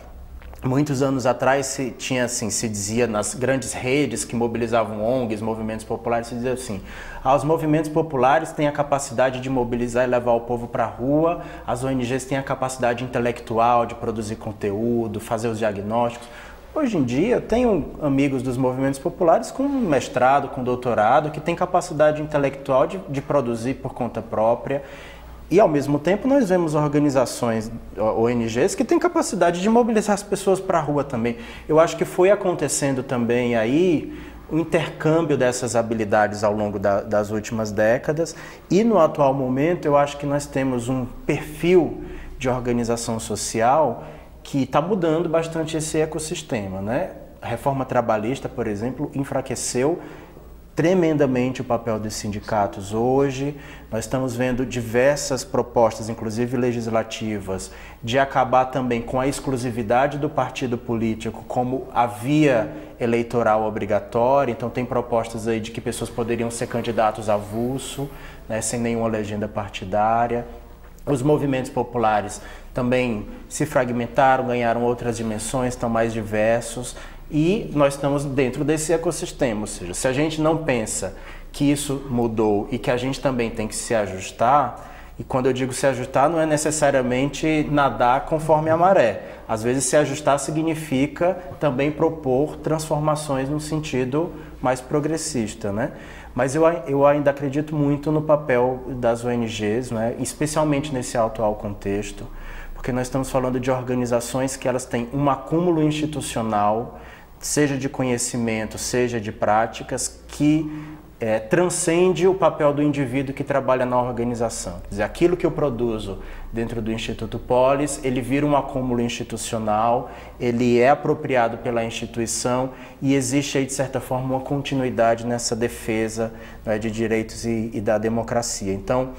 muitos anos atrás se dizia nas grandes redes que mobilizavam ONGs, movimentos populares, se dizia assim: os movimentos populares têm a capacidade de mobilizar e levar o povo para a rua, as ONGs têm a capacidade intelectual de produzir conteúdo, fazer os diagnósticos. Hoje em dia, tenho amigos dos movimentos populares com mestrado, com doutorado, que têm capacidade intelectual de produzir por conta própria. E, ao mesmo tempo, nós vemos organizações, ONGs, que têm capacidade de mobilizar as pessoas para a rua também. Eu acho que foi acontecendo também aí o intercâmbio dessas habilidades ao longo das últimas décadas. E, no atual momento, eu acho que nós temos um perfil de organização social que está mudando bastante esse ecossistema, né? A reforma trabalhista, por exemplo, enfraqueceu tremendamente o papel dos sindicatos hoje. Nós estamos vendo diversas propostas, inclusive legislativas, de acabar também com a exclusividade do partido político como a via eleitoral obrigatória. Então tem propostas aí de que pessoas poderiam ser candidatos avulso, né, sem nenhuma legenda partidária. Os movimentos populares também se fragmentaram, ganharam outras dimensões, estão mais diversos. E nós estamos dentro desse ecossistema, ou seja, se a gente não pensa que isso mudou e que a gente também tem que se ajustar, E quando eu digo se ajustar, não é necessariamente nadar conforme a maré. Às vezes se ajustar significa também propor transformações no sentido mais progressista, né? Mas eu ainda acredito muito no papel das ONGs, né? Especialmente nesse atual contexto, porque nós estamos falando de organizações que elas têm um acúmulo institucional, seja de conhecimento, seja de práticas, que transcende o papel do indivíduo que trabalha na organização. Quer dizer, aquilo que eu produzo dentro do Instituto Polis, ele vira um acúmulo institucional, ele é apropriado pela instituição e existe aí, de certa forma, uma continuidade nessa defesa, né, de direitos e da democracia. Então,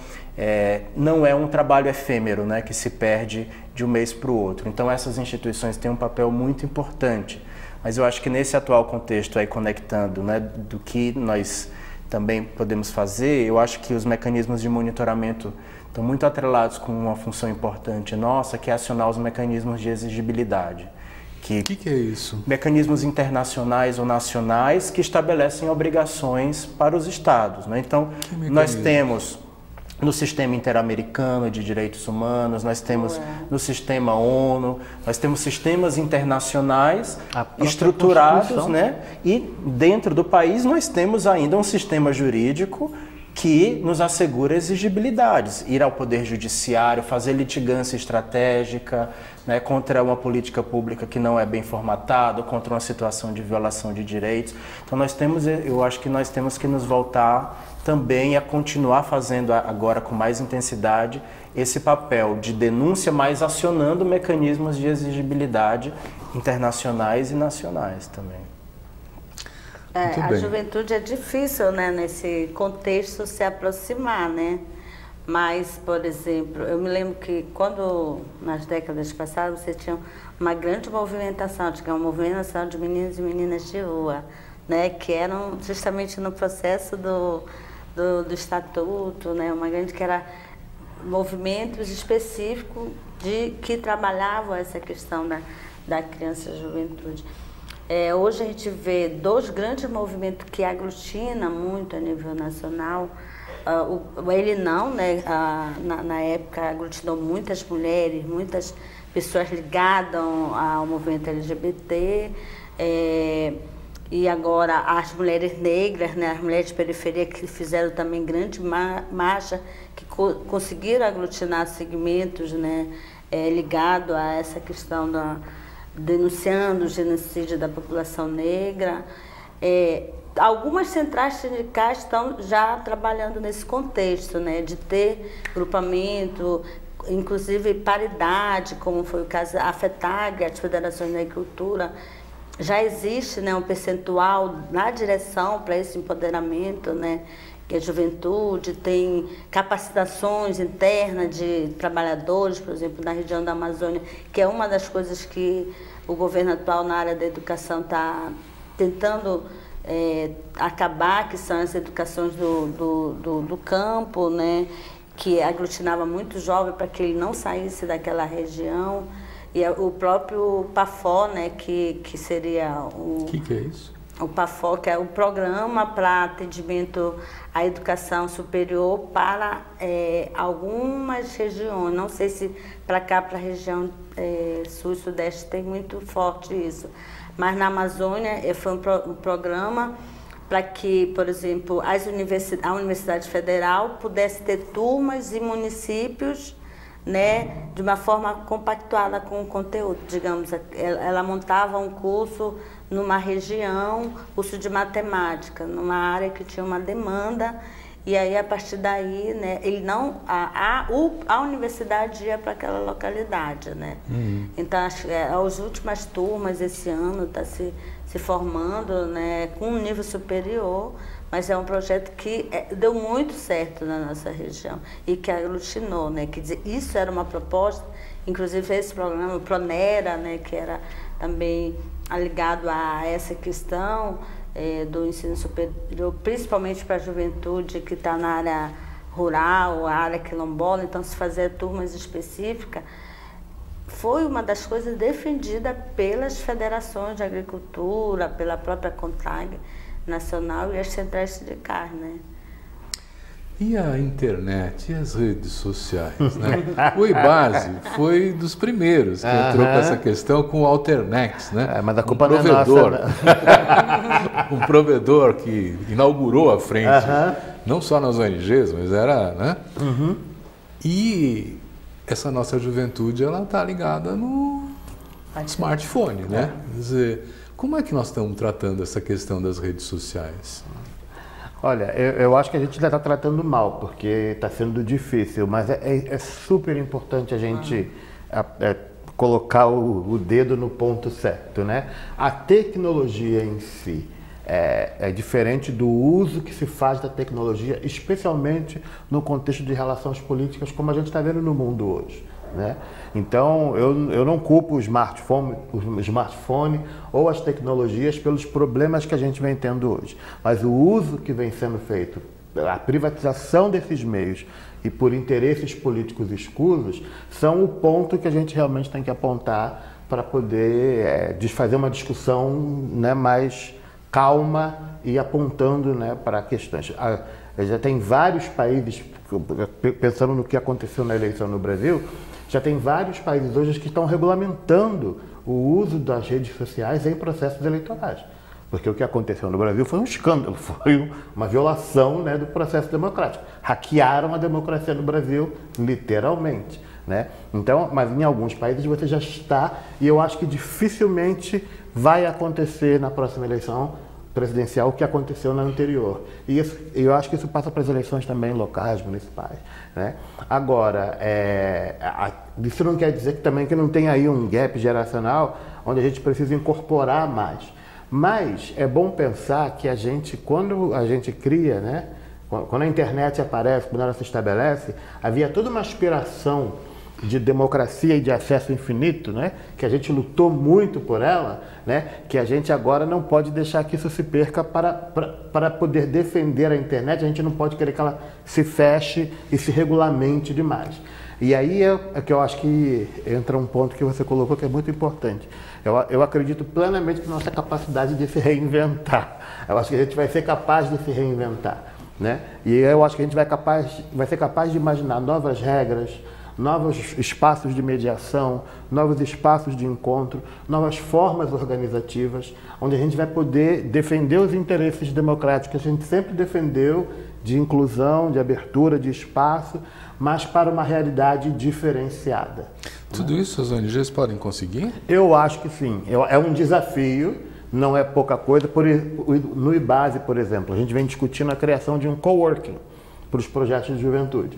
não é um trabalho efêmero, né, que se perde de um mês para o outro. Então, essas instituições têm um papel muito importante. Mas eu acho que nesse atual contexto, aí conectando, né, do que nós também podemos fazer, eu acho que os mecanismos de monitoramento estão muito atrelados com uma função importante nossa, que é acionar os mecanismos de exigibilidade. O que é isso? Mecanismos internacionais ou nacionais que estabelecem obrigações para os estados, né? Então, nós temos no sistema interamericano de direitos humanos, nós temos no sistema ONU, nós temos sistemas internacionais estruturados, né? E dentro do país nós temos ainda um sistema jurídico que nos assegura exigibilidades, ir ao Poder Judiciário, fazer litigância estratégica, né, contra uma política pública que não é bem formatada, contra uma situação de violação de direitos. Então eu acho que nós temos que nos voltar também a continuar fazendo agora com mais intensidade esse papel de denúncia, mas acionando mecanismos de exigibilidade internacionais e nacionais também. A juventude é difícil, né, nesse contexto se aproximar, né? Mas, por exemplo, eu me lembro que quando, nas décadas passadas, você tinha uma grande movimentação, tinha uma movimentação de meninos e meninas de rua, né, que eram justamente no processo do estatuto, né, uma grande que era movimentos específicos que trabalhavam essa questão da criança e juventude. Hoje a gente vê dois grandes movimentos que aglutinam muito a nível nacional. Ele não, né, na época aglutinou muitas mulheres, muitas pessoas ligadas ao movimento LGBT, e agora as mulheres negras, né, as mulheres de periferia que fizeram também grande marcha, que conseguiram aglutinar segmentos, né, ligados a essa questão denunciando o genocídio da população negra. Algumas centrais sindicais estão já trabalhando nesse contexto, né, de ter grupamento, inclusive paridade, como foi o caso da FETAG, as Federações da Agricultura. Já existe, né, um percentual na direção para esse empoderamento, né, que a juventude tem capacitações internas de trabalhadores, por exemplo, na região da Amazônia, que é uma das coisas que o governo atual na área da educação está tentando acabar, que são as educações do campo, né, que aglutinava muito jovem para que ele não saísse daquela região. E o próprio PAFO, né, que seria o... O que é isso? O PAFO, que é o Programa para Atendimento à Educação Superior para algumas regiões. Não sei se para cá, para a região sul e sudeste, tem muito forte isso. Mas na Amazônia foi um programa para que, por exemplo, a Universidade Federal pudesse ter turmas e municípios, né, de uma forma compactuada com o conteúdo. Digamos, ela montava um curso numa região, curso de matemática, numa área que tinha uma demanda, e aí a partir daí, né, a universidade ia para aquela localidade, né? Então as últimas turmas esse ano está se formando, né, com um nível superior, mas é um projeto que deu muito certo na nossa região e que aglutinou, né? Quer dizer, isso era uma proposta, inclusive esse programa, o Pronera, né, que era também ligado a essa questão do ensino superior, principalmente para a juventude que está na área rural, a área quilombola, então se fazer turmas específicas, foi uma das coisas defendidas pelas federações de agricultura, pela própria CONTAG nacional e as centrais sindicais, né? E a internet e as redes sociais, né? O IBASE foi dos primeiros que entrou com essa questão com o Alternex, né? Mas a culpa não é nossa, né? Um provedor que inaugurou a frente, não só nas ONGs, mas era, né? E essa nossa juventude, ela está ligada no smartphone, né? Quer dizer, como é que nós estamos tratando essa questão das redes sociais? Olha, eu acho que a gente ainda está tratando mal, porque está sendo difícil, mas é super importante a gente colocar o dedo no ponto certo, né? A tecnologia em si é diferente do uso que se faz da tecnologia, especialmente no contexto de relações políticas, como a gente está vendo no mundo hoje, né? Então, eu não culpo o smartphone ou as tecnologias pelos problemas que a gente vem tendo hoje. Mas o uso que vem sendo feito, a privatização desses meios e por interesses políticos escusos, são o ponto que a gente realmente tem que apontar para poder fazer uma discussão, né, mais calma e apontando, né, para questões. Já tem vários países, pensando no que aconteceu na eleição no Brasil, já tem vários países hoje que estão regulamentando o uso das redes sociais em processos eleitorais. Porque o que aconteceu no Brasil foi um escândalo, foi uma violação, né, do processo democrático. Hackearam a democracia no Brasil, literalmente, né? Então, mas em alguns países você já está, e eu acho que dificilmente vai acontecer na próxima eleição presidencial o que aconteceu na anterior. E eu acho que isso passa para as eleições também locais, municipais, né? Agora, isso não quer dizer que não tem aí um gap geracional onde a gente precisa incorporar mais. Mas é bom pensar que quando a gente cria, né? Quando a internet aparece, quando ela se estabelece, havia toda uma aspiração de democracia e de acesso infinito, né? Que a gente lutou muito por ela, né? Que a gente agora não pode deixar que isso se perca para poder defender a internet. A gente não pode querer que ela se feche e se regulamente demais. E aí é que eu acho que entra um ponto que você colocou que é muito importante. Eu acredito plenamente na nossa capacidade de se reinventar. Eu acho que a gente vai ser capaz de se reinventar, né? E eu acho que a gente vai ser capaz de imaginar novas regras, novos espaços de mediação, novos espaços de encontro, novas formas organizativas, onde a gente vai poder defender os interesses democráticos que a gente sempre defendeu, de inclusão, de abertura, de espaço, mas para uma realidade diferenciada. Tudo isso as ONGs podem conseguir? Eu acho que sim. É um desafio, não é pouca coisa. No IBASE, por exemplo, a gente vem discutindo a criação de um coworking para os projetos de juventude.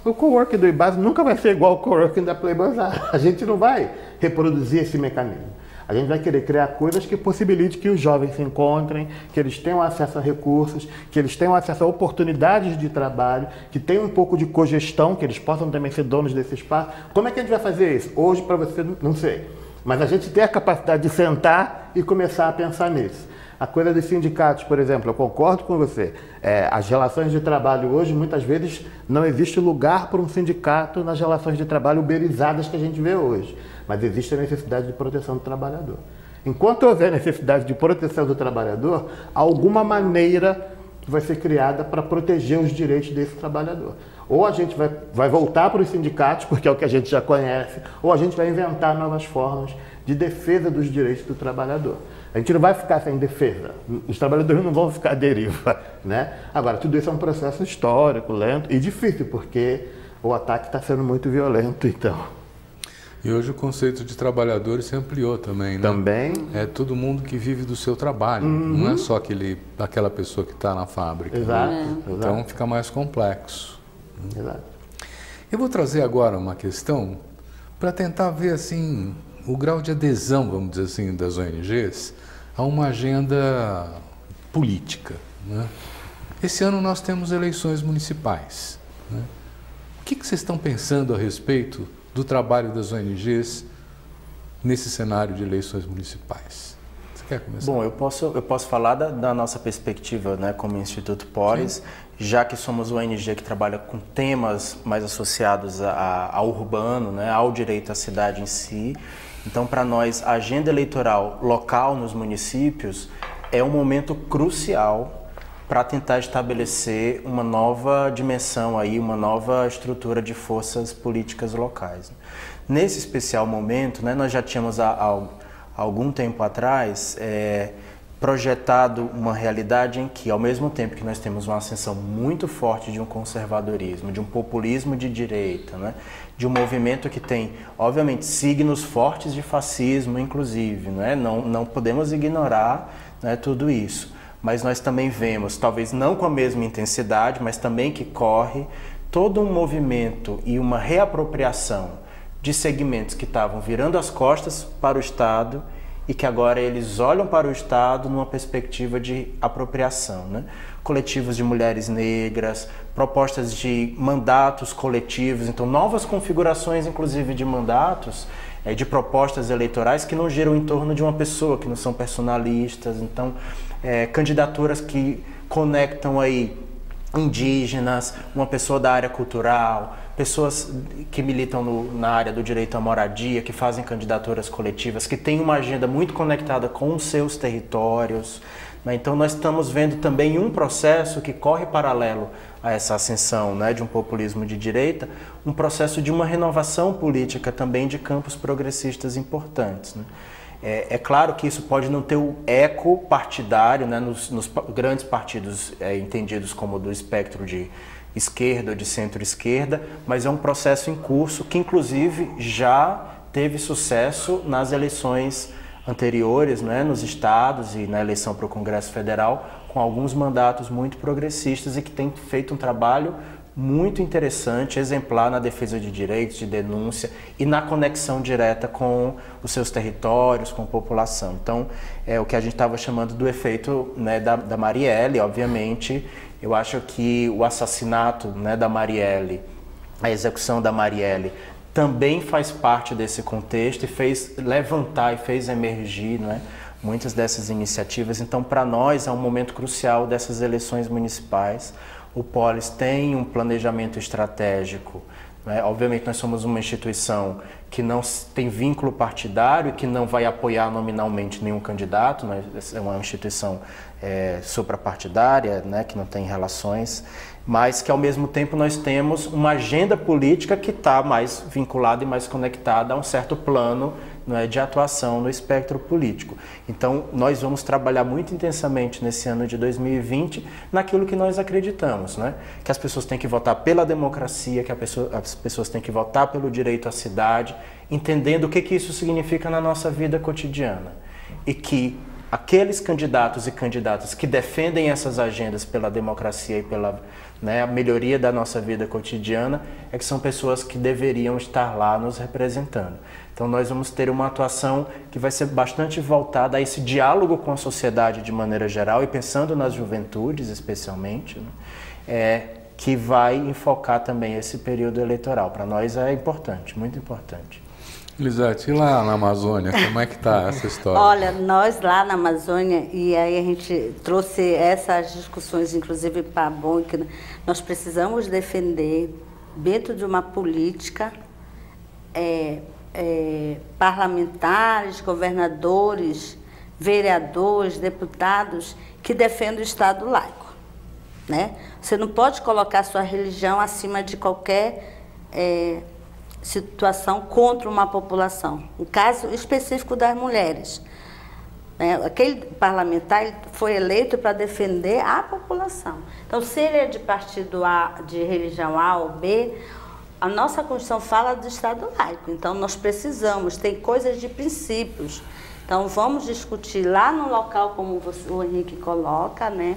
O coworking do IBASE nunca vai ser igual ao coworking da Play Bazaar. A gente não vai reproduzir esse mecanismo. A gente vai querer criar coisas que possibilitem que os jovens se encontrem, que eles tenham acesso a recursos, que eles tenham acesso a oportunidades de trabalho, que tenham um pouco de cogestão, que eles possam também ser donos desse espaço. Como é que a gente vai fazer isso? Hoje, para você, não sei. Mas a gente tem a capacidade de sentar e começar a pensar nisso. A coisa dos sindicatos, por exemplo, eu concordo com você. As relações de trabalho hoje, muitas vezes, não existe lugar para um sindicato nas relações de trabalho uberizadas que a gente vê hoje. Mas existe a necessidade de proteção do trabalhador. Enquanto houver necessidade de proteção do trabalhador, alguma maneira vai ser criada para proteger os direitos desse trabalhador. Ou a gente vai voltar para os sindicatos, porque é o que a gente já conhece, ou a gente vai inventar novas formas de defesa dos direitos do trabalhador. A gente não vai ficar sem defesa, os trabalhadores não vão ficar à deriva, né? Agora, tudo isso é um processo histórico, lento e difícil, porque o ataque está sendo muito violento, então. E hoje o conceito de trabalhadores se ampliou também, né? Também. É todo mundo que vive do seu trabalho, não é só aquela pessoa que está na fábrica. Exato, né? Então fica mais complexo. Exato. Eu vou trazer agora uma questão para tentar ver assim o grau de adesão, vamos dizer assim, das ONGs a uma agenda política, né? Esse ano nós temos eleições municipais, né? O que vocês estão pensando a respeito do trabalho das ONGs nesse cenário de eleições municipais? Você quer começar? Bom, eu posso falar da nossa perspectiva, né, como Instituto Polis. Sim. Já que somos uma ONG que trabalha com temas mais associados ao urbano, né, ao direito à cidade em si. Então, para nós, a agenda eleitoral local nos municípios é um momento crucial para tentar estabelecer uma nova dimensão aí, uma nova estrutura de forças políticas locais. Nesse especial momento, né, nós já tínhamos há algum tempo atrás projetado uma realidade em que, ao mesmo tempo que nós temos uma ascensão muito forte de um conservadorismo, de um populismo de direita, né, de um movimento que tem, obviamente, signos fortes de fascismo, inclusive, né, não podemos ignorar, né, tudo isso. Mas nós também vemos, talvez não com a mesma intensidade, mas também que corre todo um movimento e uma reapropriação de segmentos que estavam virando as costas para o Estado e que agora eles olham para o Estado numa perspectiva de apropriação, né? Coletivos de mulheres negras, propostas de mandatos coletivos, então novas configurações, inclusive, de mandatos, de propostas eleitorais que não giram em torno de uma pessoa, que não são personalistas, então candidaturas que conectam aí indígenas, uma pessoa da área cultural, pessoas que militam na área do direito à moradia, que fazem candidaturas coletivas, que têm uma agenda muito conectada com os seus territórios, né? Então nós estamos vendo também um processo que corre paralelo a essa ascensão, né, de um populismo de direita, um processo de uma renovação política também de campos progressistas importantes, né? É claro que isso pode não ter o eco partidário, né, nos grandes partidos entendidos como do espectro de esquerda ou de centro-esquerda, mas é um processo em curso que, inclusive, já teve sucesso nas eleições anteriores, né, nos estados e na eleição para o Congresso Federal, com alguns mandatos muito progressistas e que tem feito um trabalho muito interessante, exemplar na defesa de direitos, de denúncia e na conexão direta com os seus territórios, com a população. Então, é o que a gente estava chamando do efeito, né, da Marielle, obviamente. Eu acho que o assassinato, né, da Marielle, a execução da Marielle, também faz parte desse contexto e fez levantar e fez emergir, né, muitas dessas iniciativas. Então, para nós, é um momento crucial dessas eleições municipais. O Polis tem um planejamento estratégico, né? Obviamente nós somos uma instituição que não tem vínculo partidário e que não vai apoiar nominalmente nenhum candidato, né? É uma instituição suprapartidária, né? Que não tem relações, mas que ao mesmo tempo nós temos uma agenda política que está mais vinculada e mais conectada a um certo plano, né, de atuação no espectro político. Então, nós vamos trabalhar muito intensamente nesse ano de 2020 naquilo que nós acreditamos, né? Que as pessoas têm que votar pela democracia, que as pessoas têm que votar pelo direito à cidade, entendendo o que isso significa na nossa vida cotidiana. E que aqueles candidatos e candidatas que defendem essas agendas pela democracia e pela, né, a melhoria da nossa vida cotidiana, que são pessoas que deveriam estar lá nos representando. Então nós vamos ter uma atuação que vai ser bastante voltada a esse diálogo com a sociedade de maneira geral e pensando nas juventudes especialmente, né, que vai enfocar também esse período eleitoral. Para nós é importante, muito importante. Elisete, e lá na Amazônia, como é que está essa história? Olha, nós lá na Amazônia, e aí a gente trouxe essas discussões, inclusive para a BON, que nós precisamos defender, dentro de uma política, parlamentares, governadores, vereadores, deputados, que defendem o Estado laico, né? Você não pode colocar sua religião acima de qualquer situação contra uma população. O caso específico das mulheres, né? Aquele parlamentar ele foi eleito para defender a população. Então, se ele é de partido A, de religião A ou B, a nossa Constituição fala do Estado laico. Então, nós precisamos, tem coisas de princípios. Então, vamos discutir lá no local, como o Henrique coloca, né?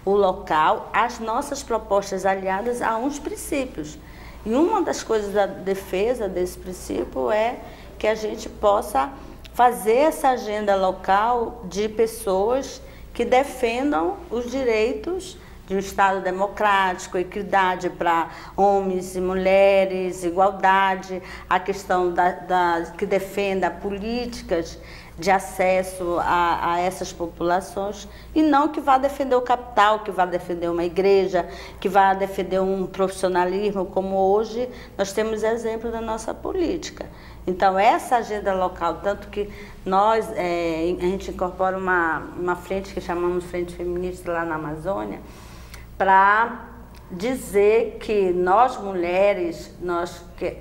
O local, as nossas propostas aliadas a uns princípios. E uma das coisas da defesa desse princípio é que a gente possa fazer essa agenda local de pessoas que defendam os direitos de um Estado democrático, equidade para homens e mulheres, igualdade, a questão que defenda políticas de acesso a essas populações, e não que vá defender o capital, que vá defender uma igreja, que vá defender um profissionalismo, como hoje nós temos exemplo da nossa política. Então, essa agenda local, tanto que nós, a gente incorpora uma frente que chamamos Frente Feminista lá na Amazônia, para dizer que nós mulheres,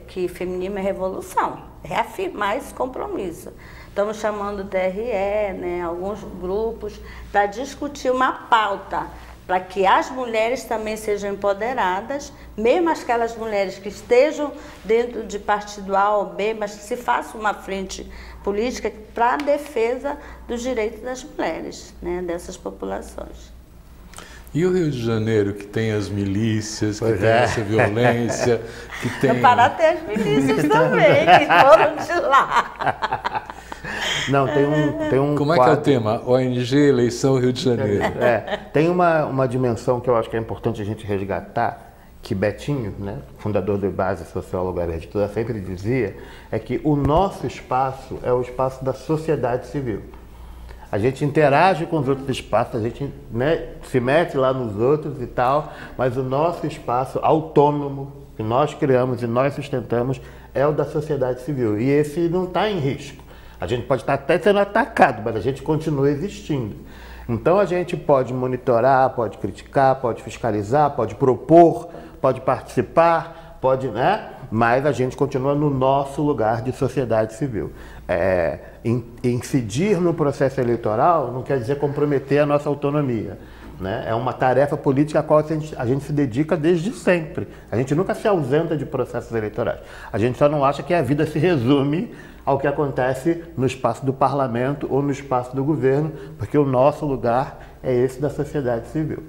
que feminismo é revolução, reafirmar esse compromisso. Estamos chamando o TRE, né, alguns grupos, para discutir uma pauta, para que as mulheres também sejam empoderadas, mesmo aquelas mulheres que estejam dentro de partido A ou B, mas que se faça uma frente política para a defesa dos direitos das mulheres, né, dessas populações. E o Rio de Janeiro, que tem as milícias, que tem essa violência, que tem... No Pará tem as milícias também, que foram de lá. Não, tem um Como é que é o tema? ONG, eleição, Rio de Janeiro. Tem uma dimensão que eu acho que é importante a gente resgatar, que Betinho, né, fundador do Base, sociólogo editor, sempre dizia, é que o nosso espaço é o espaço da sociedade civil. A gente interage com os outros espaços, a gente, né, se mete lá nos outros e tal, mas o nosso espaço autônomo, que nós criamos e nós sustentamos, é o da sociedade civil. E esse não está em risco. A gente pode estar até sendo atacado, mas a gente continua existindo. Então a gente pode monitorar, pode criticar, pode fiscalizar, pode propor, pode participar, pode, né? Mas a gente continua no nosso lugar de sociedade civil. Incidir no processo eleitoral não quer dizer comprometer a nossa autonomia, né? É uma tarefa política a qual a gente se dedica desde sempre. A gente nunca se ausenta de processos eleitorais. A gente só não acha que a vida se resume ao que acontece no espaço do parlamento ou no espaço do governo, porque o nosso lugar é esse da sociedade civil.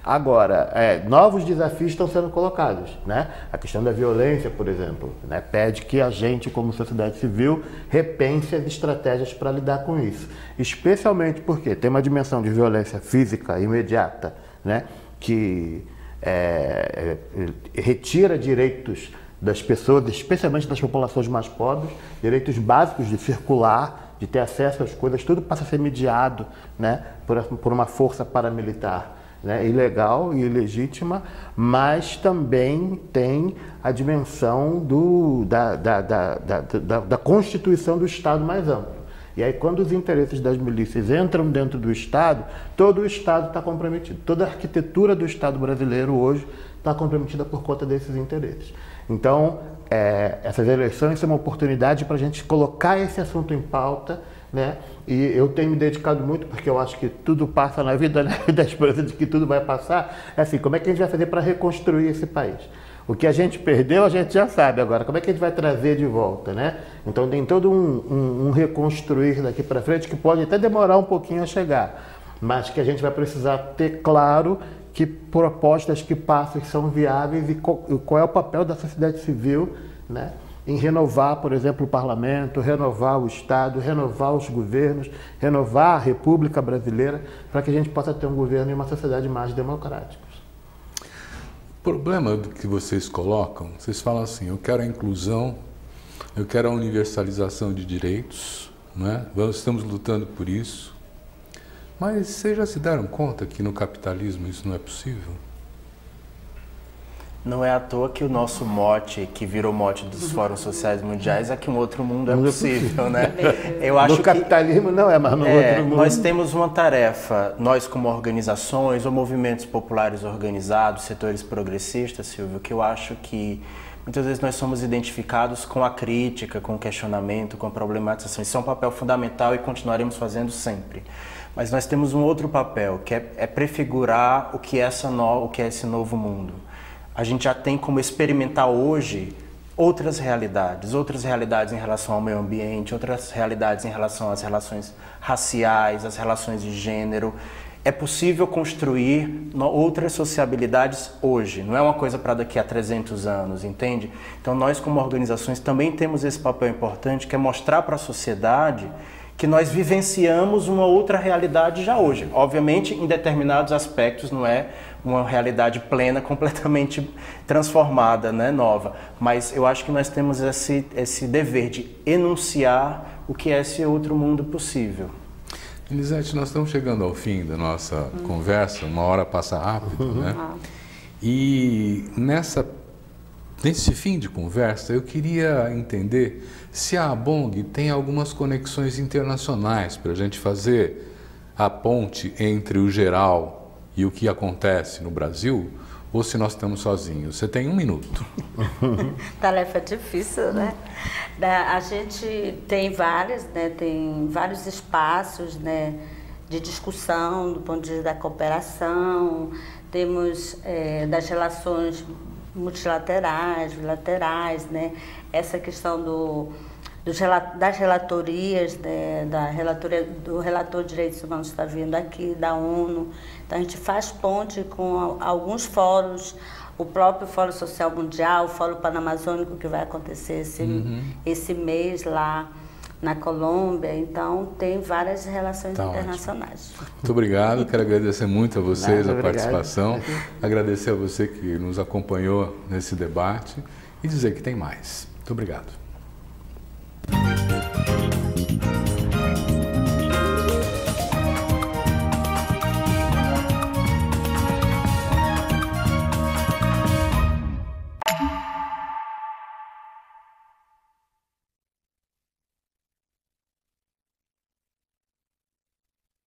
Agora, novos desafios estão sendo colocados, né? A questão da violência, por exemplo, né, pede que a gente, como sociedade civil, repense as estratégias para lidar com isso. Especialmente porque tem uma dimensão de violência física imediata, né, que retira direitos das pessoas, especialmente das populações mais pobres, direitos básicos de circular, de ter acesso às coisas, tudo passa a ser mediado, né, por uma força paramilitar, né, ilegal e ilegítima, mas também tem a dimensão da constituição do Estado mais amplo. E aí, quando os interesses das milícias entram dentro do Estado, todo o Estado está comprometido. Toda a arquitetura do Estado brasileiro hoje está comprometida por conta desses interesses. Então, essas eleições são uma oportunidade para a gente colocar esse assunto em pauta, né? E eu tenho me dedicado muito, porque eu acho que tudo passa na vida, né? Da esperança de que tudo vai passar. É assim, como é que a gente vai fazer para reconstruir esse país? O que a gente perdeu, a gente já sabe agora. Como é que a gente vai trazer de volta, né? Então tem todo um reconstruir daqui para frente que pode até demorar um pouquinho a chegar, mas que a gente vai precisar ter claro que propostas, que passos são viáveis e qual é o papel da sociedade civil, né, em renovar, por exemplo, o parlamento, renovar o Estado, renovar os governos, renovar a República Brasileira, para que a gente possa ter um governo e uma sociedade mais democráticos. O problema do que vocês colocam, vocês falam assim, eu quero a inclusão, eu quero a universalização de direitos, né? Estamos lutando por isso, mas vocês já se deram conta que no capitalismo isso não é possível? Não é à toa que o nosso mote, que virou mote dos fóruns sociais mundiais, é que um outro mundo é possível, né? Eu acho no capitalismo não é, mas no outro mundo... Nós temos uma tarefa, nós como organizações ou movimentos populares organizados, setores progressistas, Silvio, que eu acho que muitas vezes nós somos identificados com a crítica, com o questionamento, com a problematização. Isso é um papel fundamental e continuaremos fazendo sempre. Mas nós temos um outro papel, que é prefigurar o que é esse novo mundo. A gente já tem como experimentar hoje outras realidades em relação ao meio ambiente, outras realidades em relação às relações raciais, às relações de gênero. É possível construir outras sociabilidades hoje, não é uma coisa para daqui a 300 anos, entende? Então nós como organizações também temos esse papel importante, que é mostrar para a sociedade que nós vivenciamos uma outra realidade já hoje. Obviamente, em determinados aspectos não é uma realidade plena, completamente transformada, né, nova. Mas eu acho que nós temos esse dever de enunciar o que é esse outro mundo possível. Elisete, nós estamos chegando ao fim da nossa conversa, uma hora passa rápido, né? E nesse fim de conversa, eu queria entender se a ABONG tem algumas conexões internacionais para a gente fazer a ponte entre o geral e o que acontece no Brasil, ou se nós estamos sozinhos. Você tem 1 minuto. Tarefa difícil, né? A gente tem vários espaços, né, de discussão do ponto de vista da cooperação, temos das relações multilaterais, bilaterais, né? Essa questão das relatorias, né? Do relator de direitos humanos está vindo aqui, da ONU. Então a gente faz ponte com alguns fóruns, o próprio Fórum Social Mundial, o Fórum Panamazônico, que vai acontecer esse mês lá na Colômbia. Então tem várias relações internacionais. Ótimo. Muito obrigado, quero agradecer muito a vocês a participação, agradecer a você que nos acompanhou nesse debate e dizer que tem mais. Muito obrigado.